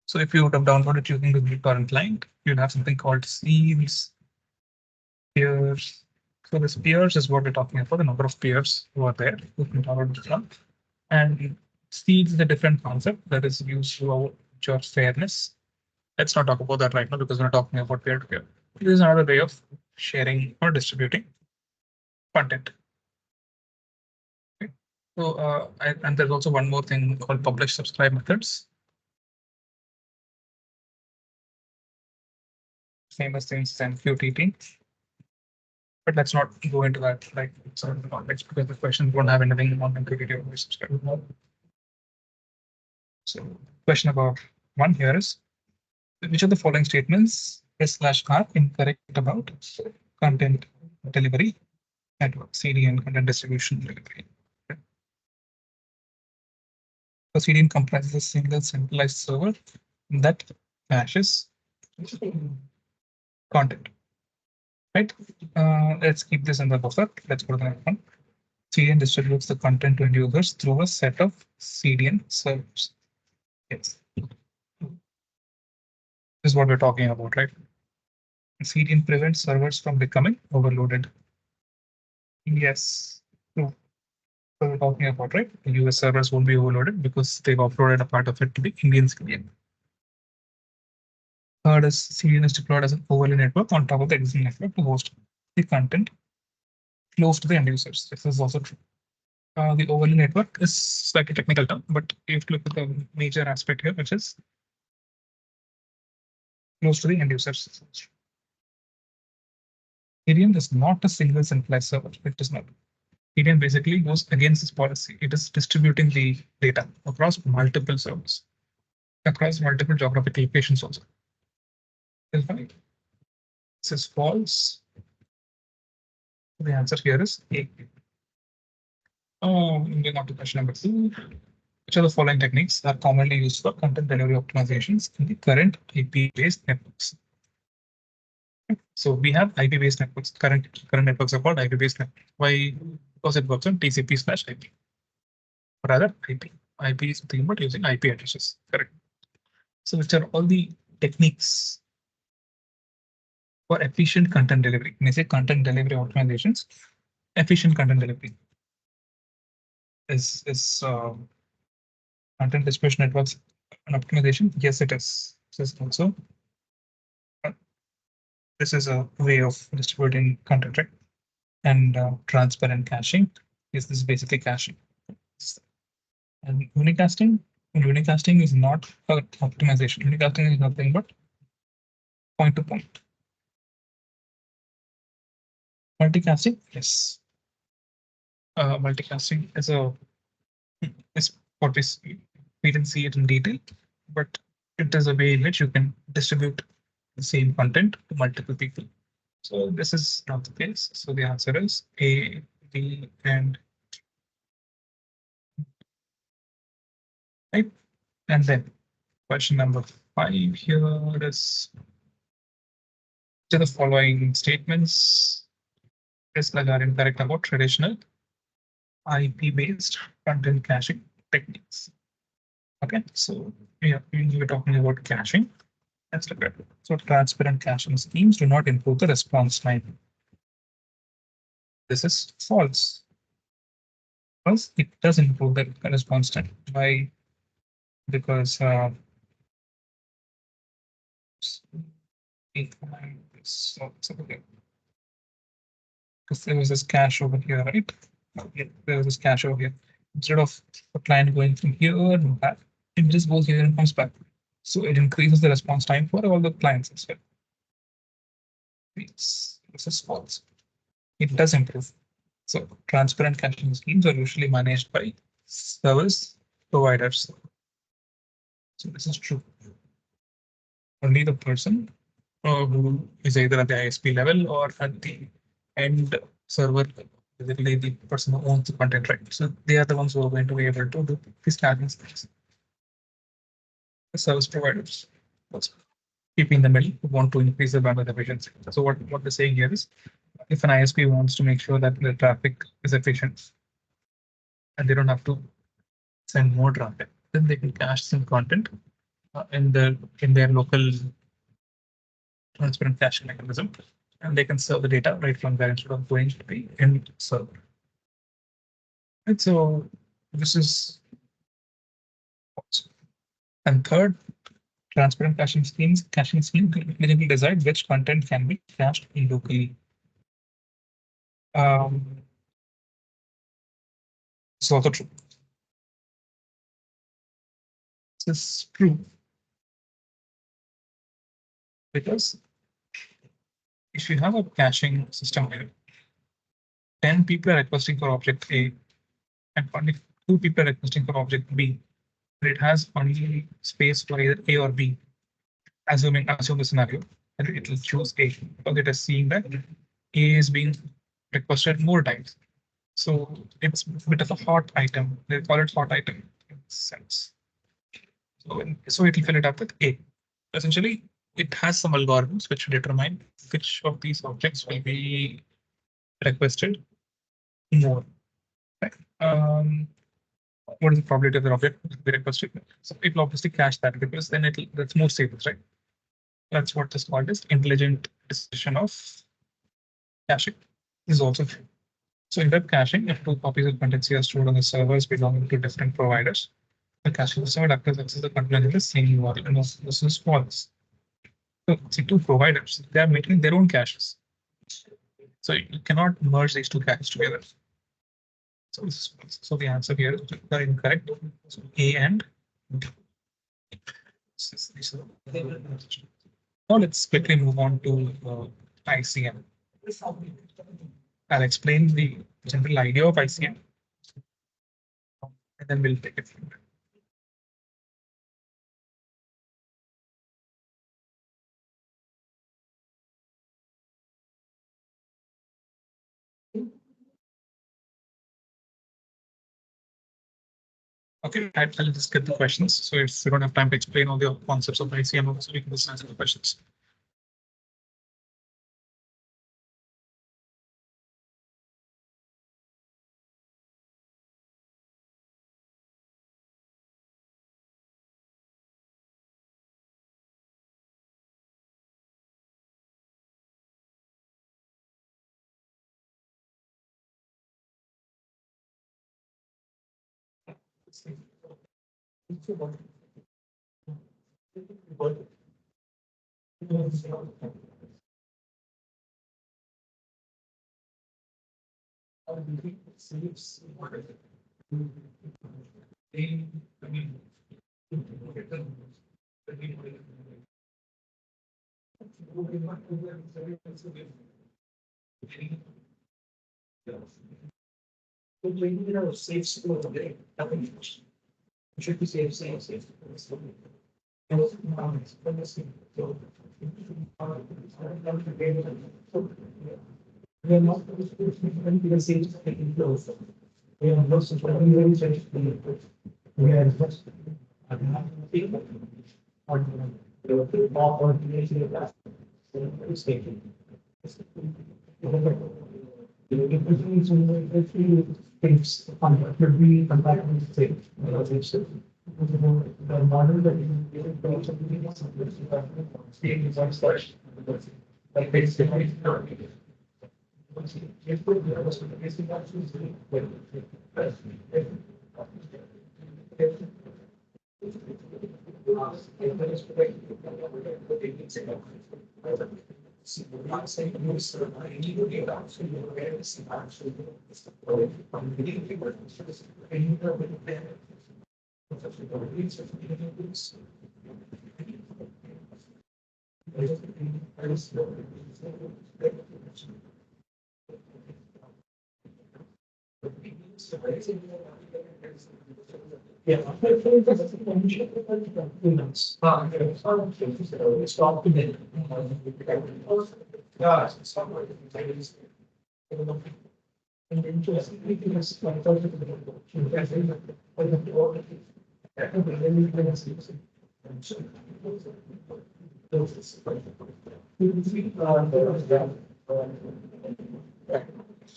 So if you would have downloaded using the current client, you'd have something called scenes, peers. So this peers is what we're talking about, the number of peers who are there who can download it from. And speed is a different concept that is used to ensure fairness. Let's not talk about that right now because we're not talking about peer-to-peer. This is another way of sharing or distributing content. Okay. So, and there's also one more thing called publish subscribe methods. Famous things and QTT. But let's not go into that like sort of context because the questions won't have anything on MQTT or subscribe. So, question about one here is which of the following statements is slash are incorrect about content delivery network, CDN, content distribution delivery? So CDN comprises a single centralized server that caches content, right? Let's keep this in the buffer. Let's go to the next one. CDN distributes the content to end users through a set of CDN servers. Yes. This is what we're talking about, right? CDN prevents servers from becoming overloaded. Yes. So we're talking about, right? The US servers won't be overloaded because they've offloaded a part of it to the Indian CDN. Third is CDN is deployed as an overlay network on top of the existing network to host the content close to the end users. This is also true. The overlay network is like a technical term, but you have to look at the major aspect here, which is close to the end users. CDN is not a single centralized server. It is not. CDN basically goes against this policy. It is distributing the data across multiple servers, across multiple geographic locations also. Is right. This is false. The answer here is A. Moving on to question number 2. Which of the following techniques are commonly used for content delivery optimizations in the current IP-based networks? So we have IP-based networks. Current networks are called IP-based networks. Why? Because it works on TCP/IP. Or rather, IP. IP is nothing but using IP addresses. Correct. So which are all the techniques for efficient content delivery? When I say content delivery optimizations, efficient content delivery is content distribution networks and optimization. Yes, it is. This is also this is a way of distributing content, right? And transparent caching is this basically caching. And unicasting is not optimization. Unicasting is nothing but point to point. Multicasting, yes. Multicasting is what we didn't see it in detail, but it is a way in which you can distribute the same content to multiple people. So this is not the case. So the answer is A, B, and right. And then question number 5 here is to the following statements is like are incorrect about traditional IP-based content caching techniques. Okay, so yeah, we're talking about caching. Let's look at it. So transparent caching schemes do not improve the response time. This is false. Because it does improve the response time. Why? Because because there was this cache over here, right? Yeah, there was this cache over here. Instead of the client going from here and back, it just goes here and comes back. So it increases the response time for all the clients as well. This is false. It does improve. So transparent caching schemes are usually managed by service providers. So this is true. Only the person who is either at the ISP level or at the end server, basically the person who owns the content, right? So they are the ones who are going to be able to do these caching schemes. The service providers also keeping the middle who want to increase the bandwidth efficiency. So what we're saying here is if an ISP wants to make sure that the traffic is efficient and they don't have to send more traffic, then they can cache some content in their local transparent caching mechanism, and they can serve the data right from there instead of going to the end server. And so This is and third, transparent caching schemes intelligently decide which content can be cached locally. Um, this is also true. This is true because if you have a caching system where 10 people are requesting for object A and only 2 people are requesting for object B, but it has only space for either A or B, assume the scenario, and it will choose A because it is seeing that A is being requested more times. So it's a bit of a hot item. They call it hot item in sense. So it will fill it up with A. Essentially, it has some algorithms which determine which of these objects will be requested more. Right? What is the probability of the object will be requested? So it will obviously cache that because then that's more safe, right? That's what is called as intelligent decision of caching. This is also true. So in web caching, if 2 copies of content are stored on the servers belonging to different providers, the caching system will access the content in the same URL, and this is false. So see, 2 providers, they are making their own caches. So you cannot merge these 2 caches together. So the answer here is incorrect. So A and B. Now let's quickly move on to ICM. I'll explain the general idea of ICM, and then we'll take it from there. Okay, I'll just get the questions. So if we don't have time to explain all the concepts of ICM, also we can just answer the questions.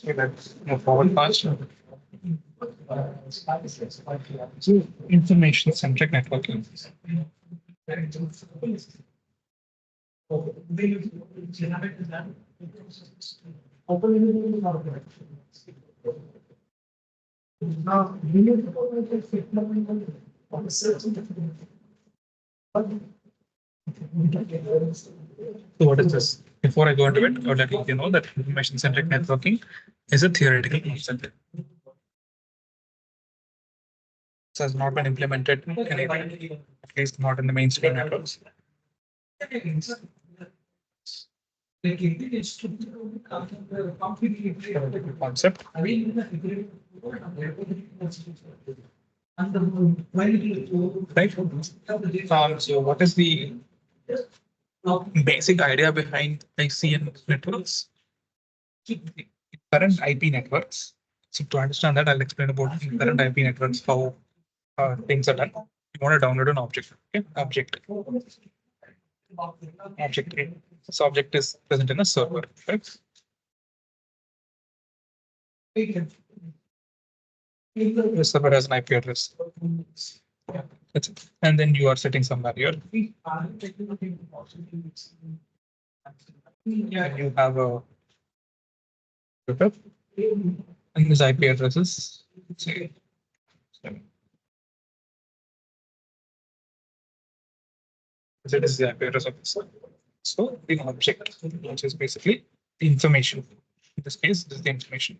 Okay, let's move forward fast. Information-centric networking. So what is this? Before I go into it, I would like to let you know that information-centric networking is a theoretical concept. This has not been implemented anywhere, at least not in the mainstream networks. Concept. Right. So what is the basic idea behind ICN networks? Current IP networks. So to understand that, I'll explain about current IP networks, how things are done. You want to download an object. Okay, object. Object A. This object is present in a server. Right? The server has an IP address. Yeah, that's it. And then you are setting some barrier. Yeah, you have a setup, and this IP address is say, so this is the IP address of the server. So the object, which is basically the information. In this case, this is the information.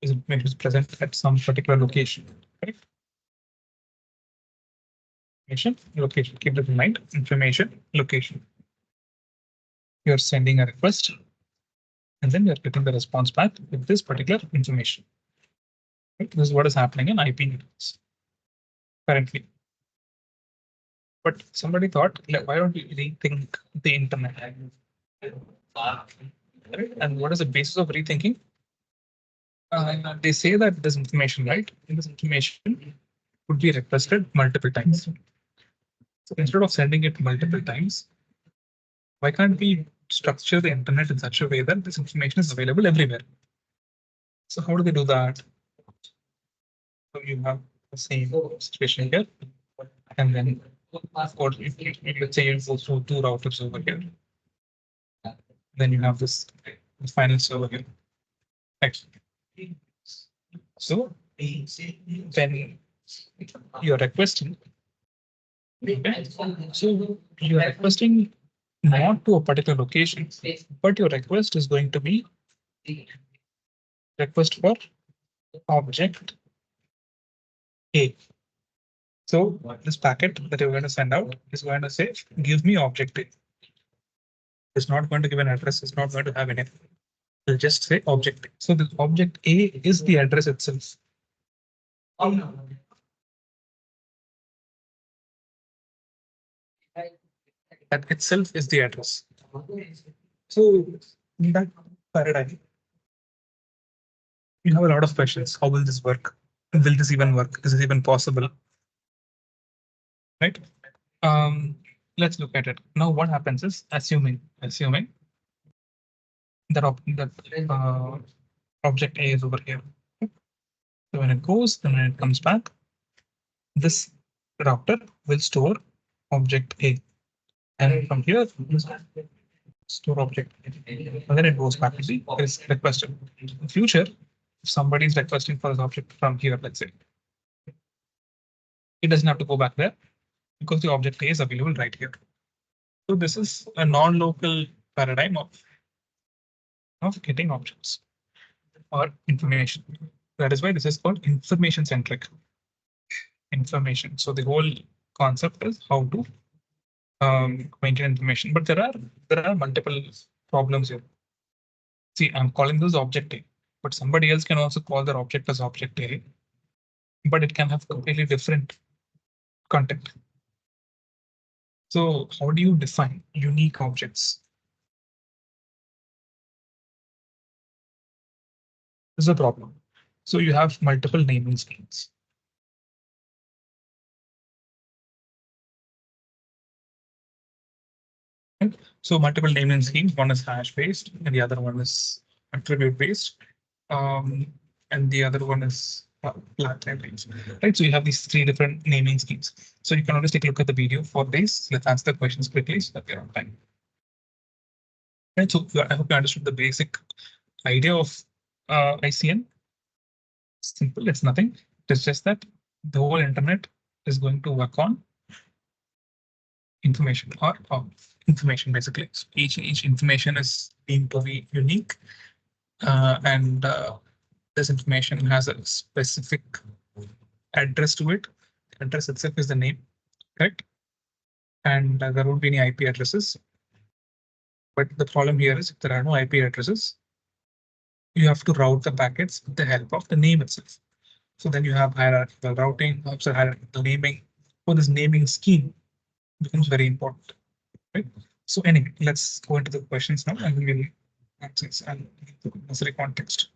Is information is present at some particular location. Correct? Information, location. Keep that in mind. Information, location. You're sending a request, and then you're getting the response back with this particular information. Right? This is what is happening in IP networks currently. But somebody thought, like, why don't we rethink the internet? Right? And what is the basis of rethinking? They say that this information, right? In this information could be requested multiple times. So instead of sending it multiple times, why can't we structure the internet in such a way that this information is available everywhere? So how do they do that? So you have the same situation here, and then of course, let's say you go through two routers over here, then you have this final server here. Right. So when you're requesting, okay, so you're requesting not to a particular location, but your request is going to be request for object A. So this packet that you're going to send out is going to say, give me object A. It's not going to give an address. It's not going to have anything. It'll just say object A. So the object A is the address itself. That itself is the address. So in that paradigm, you have a lot of questions. How will this work? Will this even work? Is this even possible? Right? Let's look at it. Now what happens is assuming that object A is over here. So when it goes, then when it comes back, this router will store object A. And from here, store object A. And then it goes back to the requested. In future, if somebody is requesting for this object from here, let's say, it doesn't have to go back there because the object A is available right here. So this is a non-local paradigm of getting objects or information. That is why this is called information centric. Information. So the whole concept is how to maintain information, but there are multiple problems here. See, I'm calling this object A, but somebody else can also call their object as object A, but it can have completely different content. So how do you define unique objects? This is a problem. So you have multiple naming schemes. Right? So multiple naming schemes. One is hash based, and the other one is attribute based, and the other one is flat type based. Right. So you have these three different naming schemes. So you can always take a look at the video for this. Let's answer the questions quickly so that we're on time. Right. So I hope you understood the basic idea of ICN, simple, it's nothing. It's just that the whole internet is going to work on information or information basically. So each information is deemed to be unique, and this information has a specific address to it. The address itself is the name, correct? And there won't be any IP addresses. But the problem here is if there are no IP addresses, you have to route the packets with the help of the name itself. So then you have hierarchical routing, also hierarchical naming. So this naming scheme becomes very important, right? So anyway, let's go into the questions now and we'll answer and give the necessary context.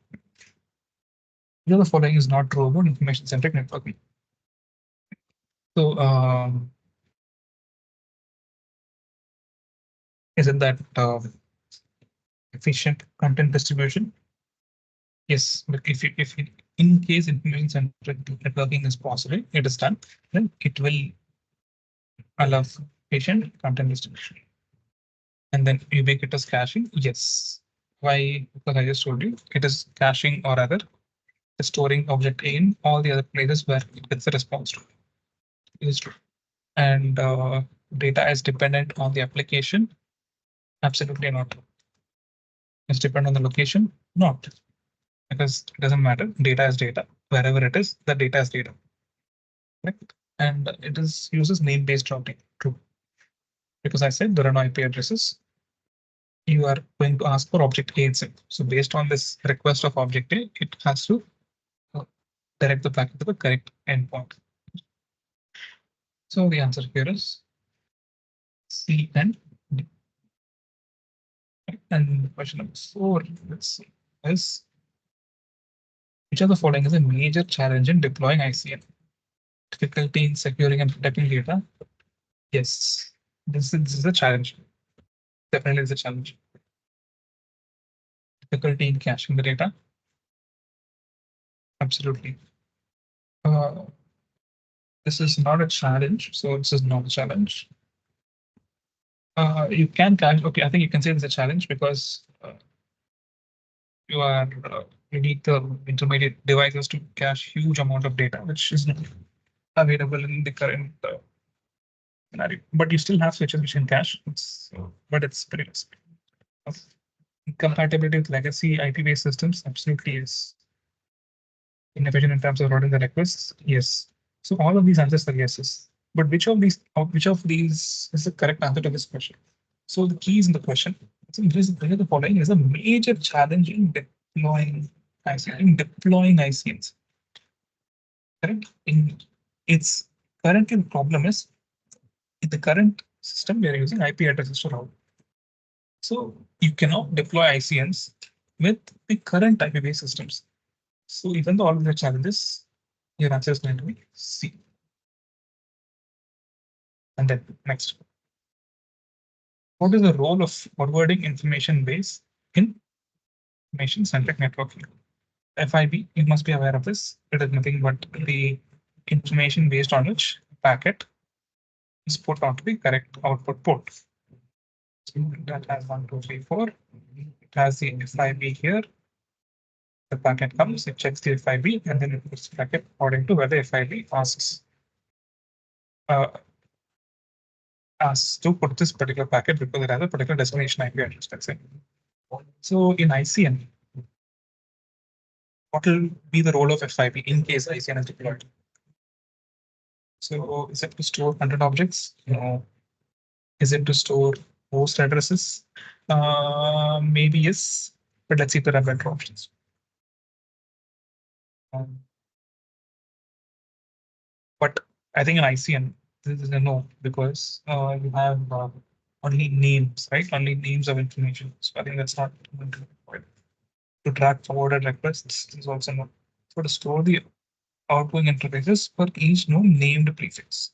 The following is not true about information-centric networking. So is it that efficient content distribution? Yes, but if in case information-centric networking is possible, it is done, then it will allow efficient content distribution. And then ubiquitous caching, yes. Why? Because I just told you, it is caching or rather storing object A in all the other places where it gets a response to. It is true. And data is dependent on the application. Absolutely not. It's dependent on the location. Not, because it doesn't matter. Data is data. Wherever it is, the data is data. Correct. And it is uses name-based routing. True. Because I said there are no IP addresses. You are going to ask for object A itself. So based on this request of object A, it has to direct the packet to the correct endpoint. So the answer here is C and D. And question number 4, let's see, is which of the following is a major challenge in deploying ICN? Difficulty in securing and protecting data? Yes, this is a challenge. Definitely is a challenge. Difficulty in caching the data? Absolutely. This is not a challenge, so this is not a challenge. You can cache. Okay, I think you can say it's a challenge because you are you need the intermediate devices to cache huge amount of data, which is not available in the current scenario. But you still have switches which can cache. But it's pretty less. Compatibility with legacy IP-based systems, absolutely yes. Inefficient in terms of routing the requests, yes. So all of these answers are yeses. But which of these is the correct answer to this question? So the key is in the question. So the following is a major challenge in deploying ICNs. Correct? Its currently the problem is in the current system we are using IP addresses to route. So you cannot deploy ICNs with the current IP-based systems. So even though all of the challenges, your answer is going to be C. And then next. What is the role of forwarding information base in information-centric networking? FIB, you must be aware of this. It is nothing but the information based on which packet is put onto the correct output port. So that has 1, 2, 3, 4. It has the FIB here. The packet comes, it checks the FIB, and then it puts the packet according to where the FIB uh, asks to put this particular packet because it has a particular destination IP address, let's say. So in ICN, what will be the role of FIB in case ICN is deployed? So is it to store 100 objects? No. Is it to store host addresses? Maybe yes, but let's see if there are better options. Um, but I think in ICN, this is a no because you have only names, right? Only names of information. So I think that's not going to be required. To track forwarded requests is also no. So to store the outgoing interfaces for each no named prefix.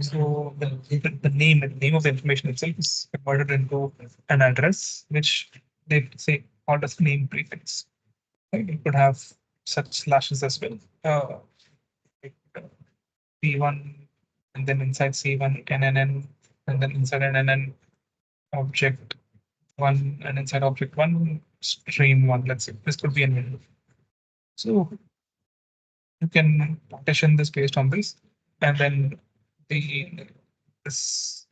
So the name of the information itself is converted into an address, which they say called as name prefix. Right? You could have such slashes as well. Like, C1, and then inside C1 NNN, and then inside NNN object one, and inside object one, stream one. Let's say this could be an window. So you can partition this based on this, and then the this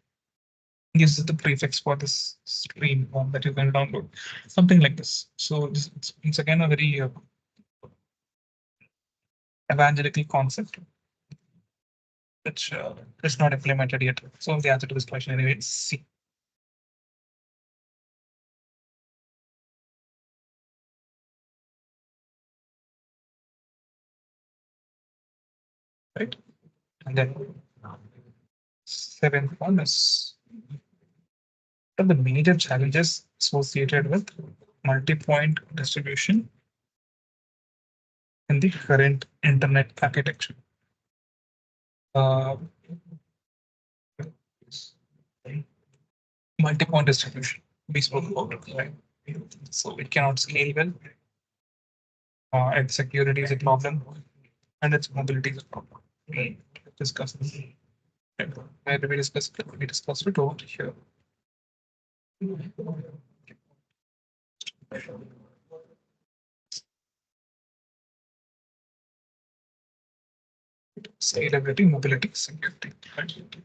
uses the prefix for this stream one that you can download, something like this. So it's again a very evangelical concept which is not implemented yet. So the answer to this question anyway is C. Right? And then seventh one is what are the major challenges associated with multi-point distribution in the current internet architecture. Uh, Multi-point distribution we spoke about it, right? So it cannot scale well. Its security is a problem, and its mobility is a problem. We discussed this. Where did we discuss it? We discussed it over here. Scalability, mobility, security. Right?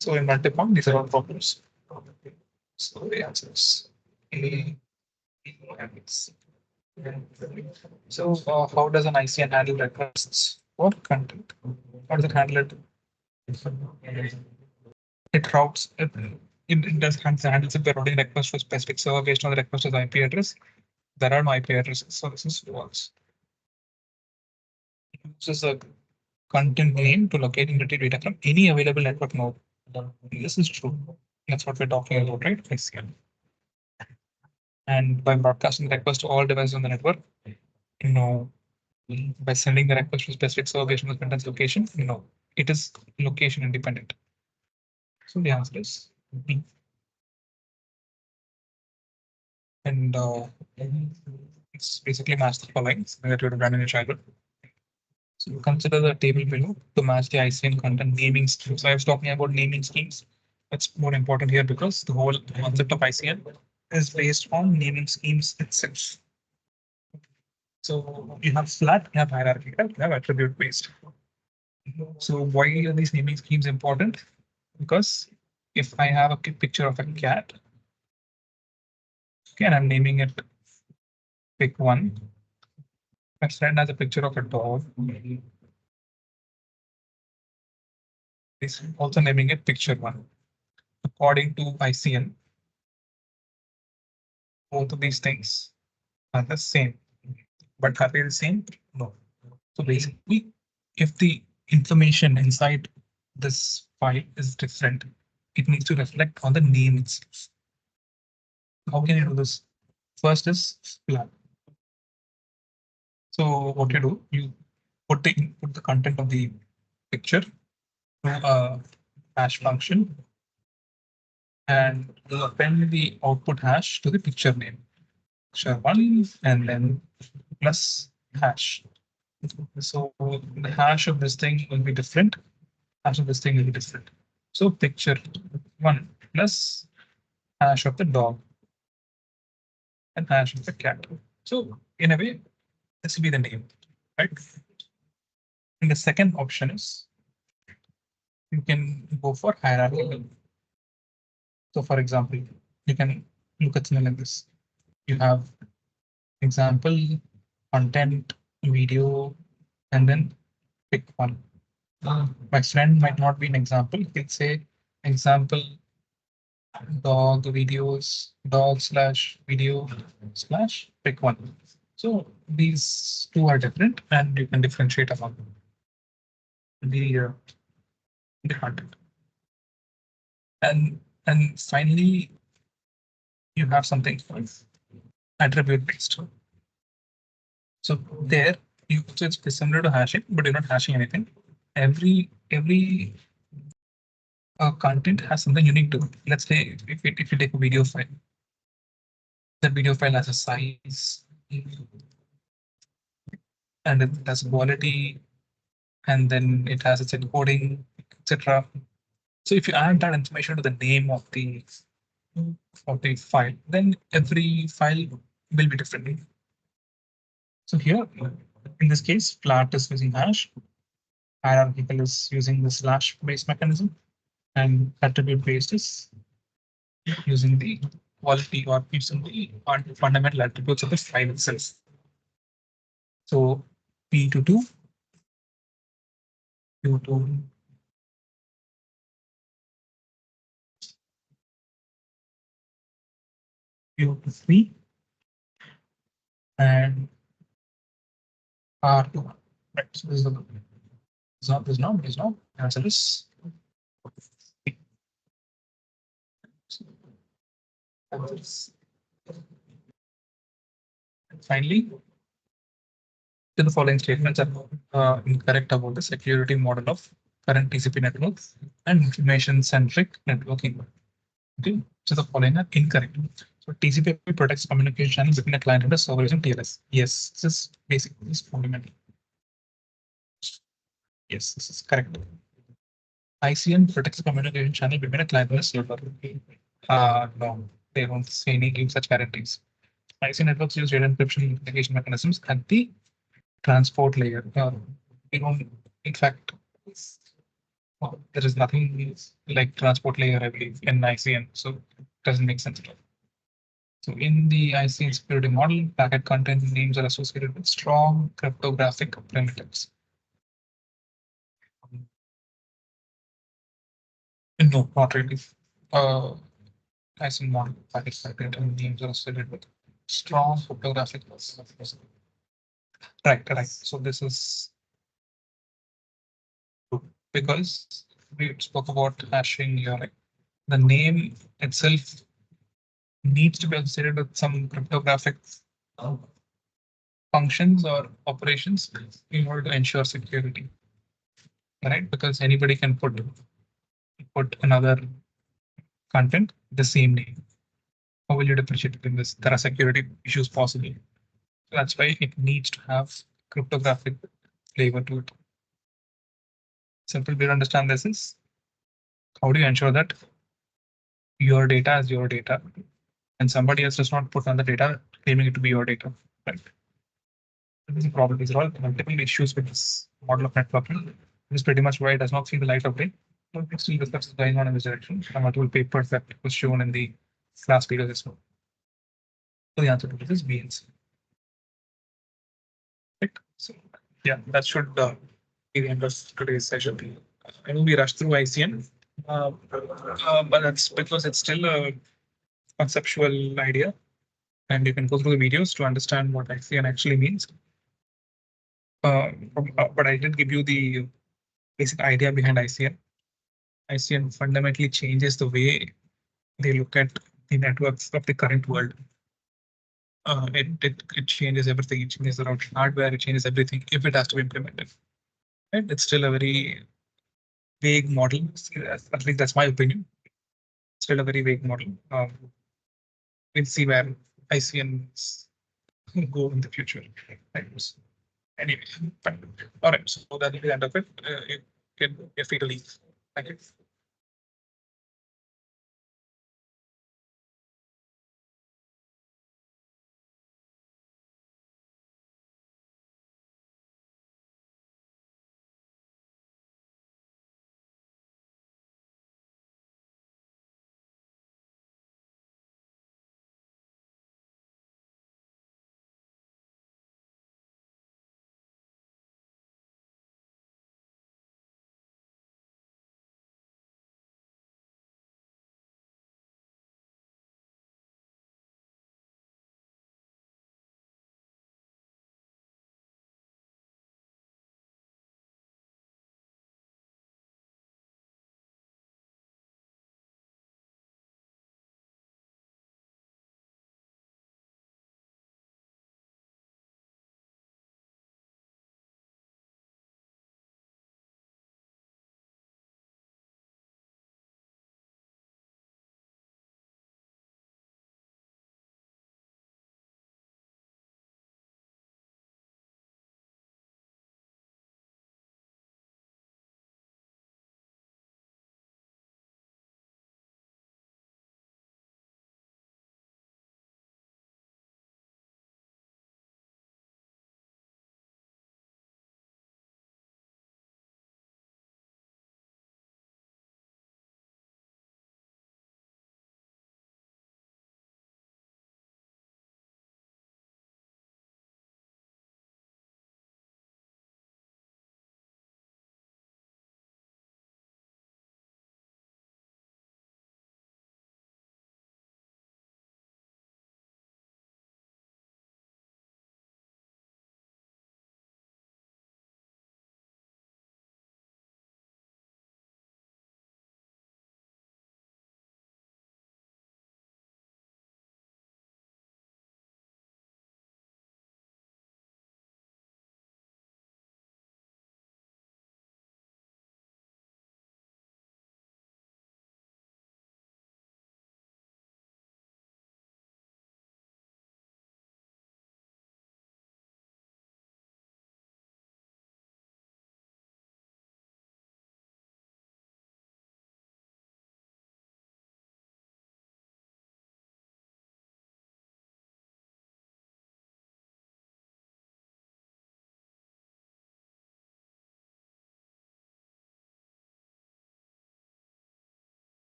So in multi-point, these are all problems. So the answer is A, B, and C. So how does an ICN handle requests for content? How does it handle it? It routes it does handles if the routing request for specific server based on the request's IP address. There are no IP addresses, so this is false. It uses a content name to locate and retrieve data from any available network node. This is true. That's what we're talking about, right? ICN. And by broadcasting the request to all devices on the network, you know, by sending the request to specific server based on the content's location, it is location independent. So the answer is B. And it's basically match the following that you would have done in your childhood. So consider the table below to match the ICN content naming schemes. So I was talking about naming schemes. That's more important here because the whole concept of ICN is based on naming schemes itself. So you have flat, you have hierarchy, right? You have attribute based. So why are these naming schemes important? Because if I have a picture of a cat, okay, and I'm naming it pick one. My friend has a picture of a dog. He's also naming it picture one. According to ICN, both of these things are the same. But are they the same? No. So basically, if the information inside this file is different, it needs to reflect on the name itself. How can you do this? First is flag. So what you do, you put the content of the picture to a hash function and you append the output hash to the picture name. Picture one and then plus hash. So the hash of this thing will be different. Hash of this thing will be different. So picture one plus hash of the dog and hash of the cat. So in a way, this will be the name, right? And the second option is you can go for hierarchical. So for example, you can look at something like this. You have example, content, video, and then pick one. My friend might not be an example. He'll say example dog videos, dog slash video slash pick one. So these two are different and you can differentiate among the, uh, the content. And finally, you have something called attribute based. So there you so it's similar to hashing, but you're not hashing anything. Every content has something unique to it. Let's say if you take a video file, that video file has a size and it has quality, and then it has its encoding, etc. So if you add that information to the name of the file, then every file will be different. So here, in this case, flat is using hash, hierarchical is using the slash base mechanism, and attribute based is using the quality or using the fundamental attributes of the file itself. So P to 2, Q to Q to 3, and R2. Right. So this is not. Answer is C. Answer is- Finally, to the following statements are incorrect about the security model of current TCP networks and information-centric networking. Okay, so the following are incorrect. So TCP protects communication channels between a client and a server using TLS. Yes, this is basically this fundamental. Yes, this is correct. ICN protects the communication channel between a client and a server. No, they don't say any give such guarantees. ICN networks use data encryption communication mechanisms at the transport layer. We don't, in fact, there is nothing like transport layer, I believe, in ICN, so it doesn't make sense at all. So in the ICN security model, packet content names are associated with strong cryptographic primitives. No, not really. ICN model, packet content names are associated with strong cryptographic primitives. Right. So this is because we spoke about hashing here. Like the name itself needs to be associated with some cryptographic uh, functions or operations in order to ensure security, right? Because anybody can put another content the same name. How will you differentiate between this? There are security issues possible. So that's why it needs to have cryptographic flavor to it. Simple way to understand this is how do you ensure that your data is your data and somebody else does not put on the data claiming it to be your data, right? This is a problem. These are all multiple issues with this model of networking. This is pretty much why it does not see the light of day. But we still discuss going on in this direction. There are multiple papers that was shown in the class videos as well. So the answer to this is B and C. Right? So yeah, that should be the end of today's session. I know we rushed through ICN, but that's because it's still a conceptual idea, and you can go through the videos to understand what ICN actually means. But I did give you the basic idea behind ICN. ICN fundamentally changes the way they look at the networks of the current world. It changes everything. It changes around hardware. It changes everything if it has to be implemented. Right? It's still a very vague model. At least that's my opinion. Still a very vague model. We'll see where ICNs go in the future. Right? Anyway, fine. All right. So that will be the end of it. You can feel free to leave. Thank you.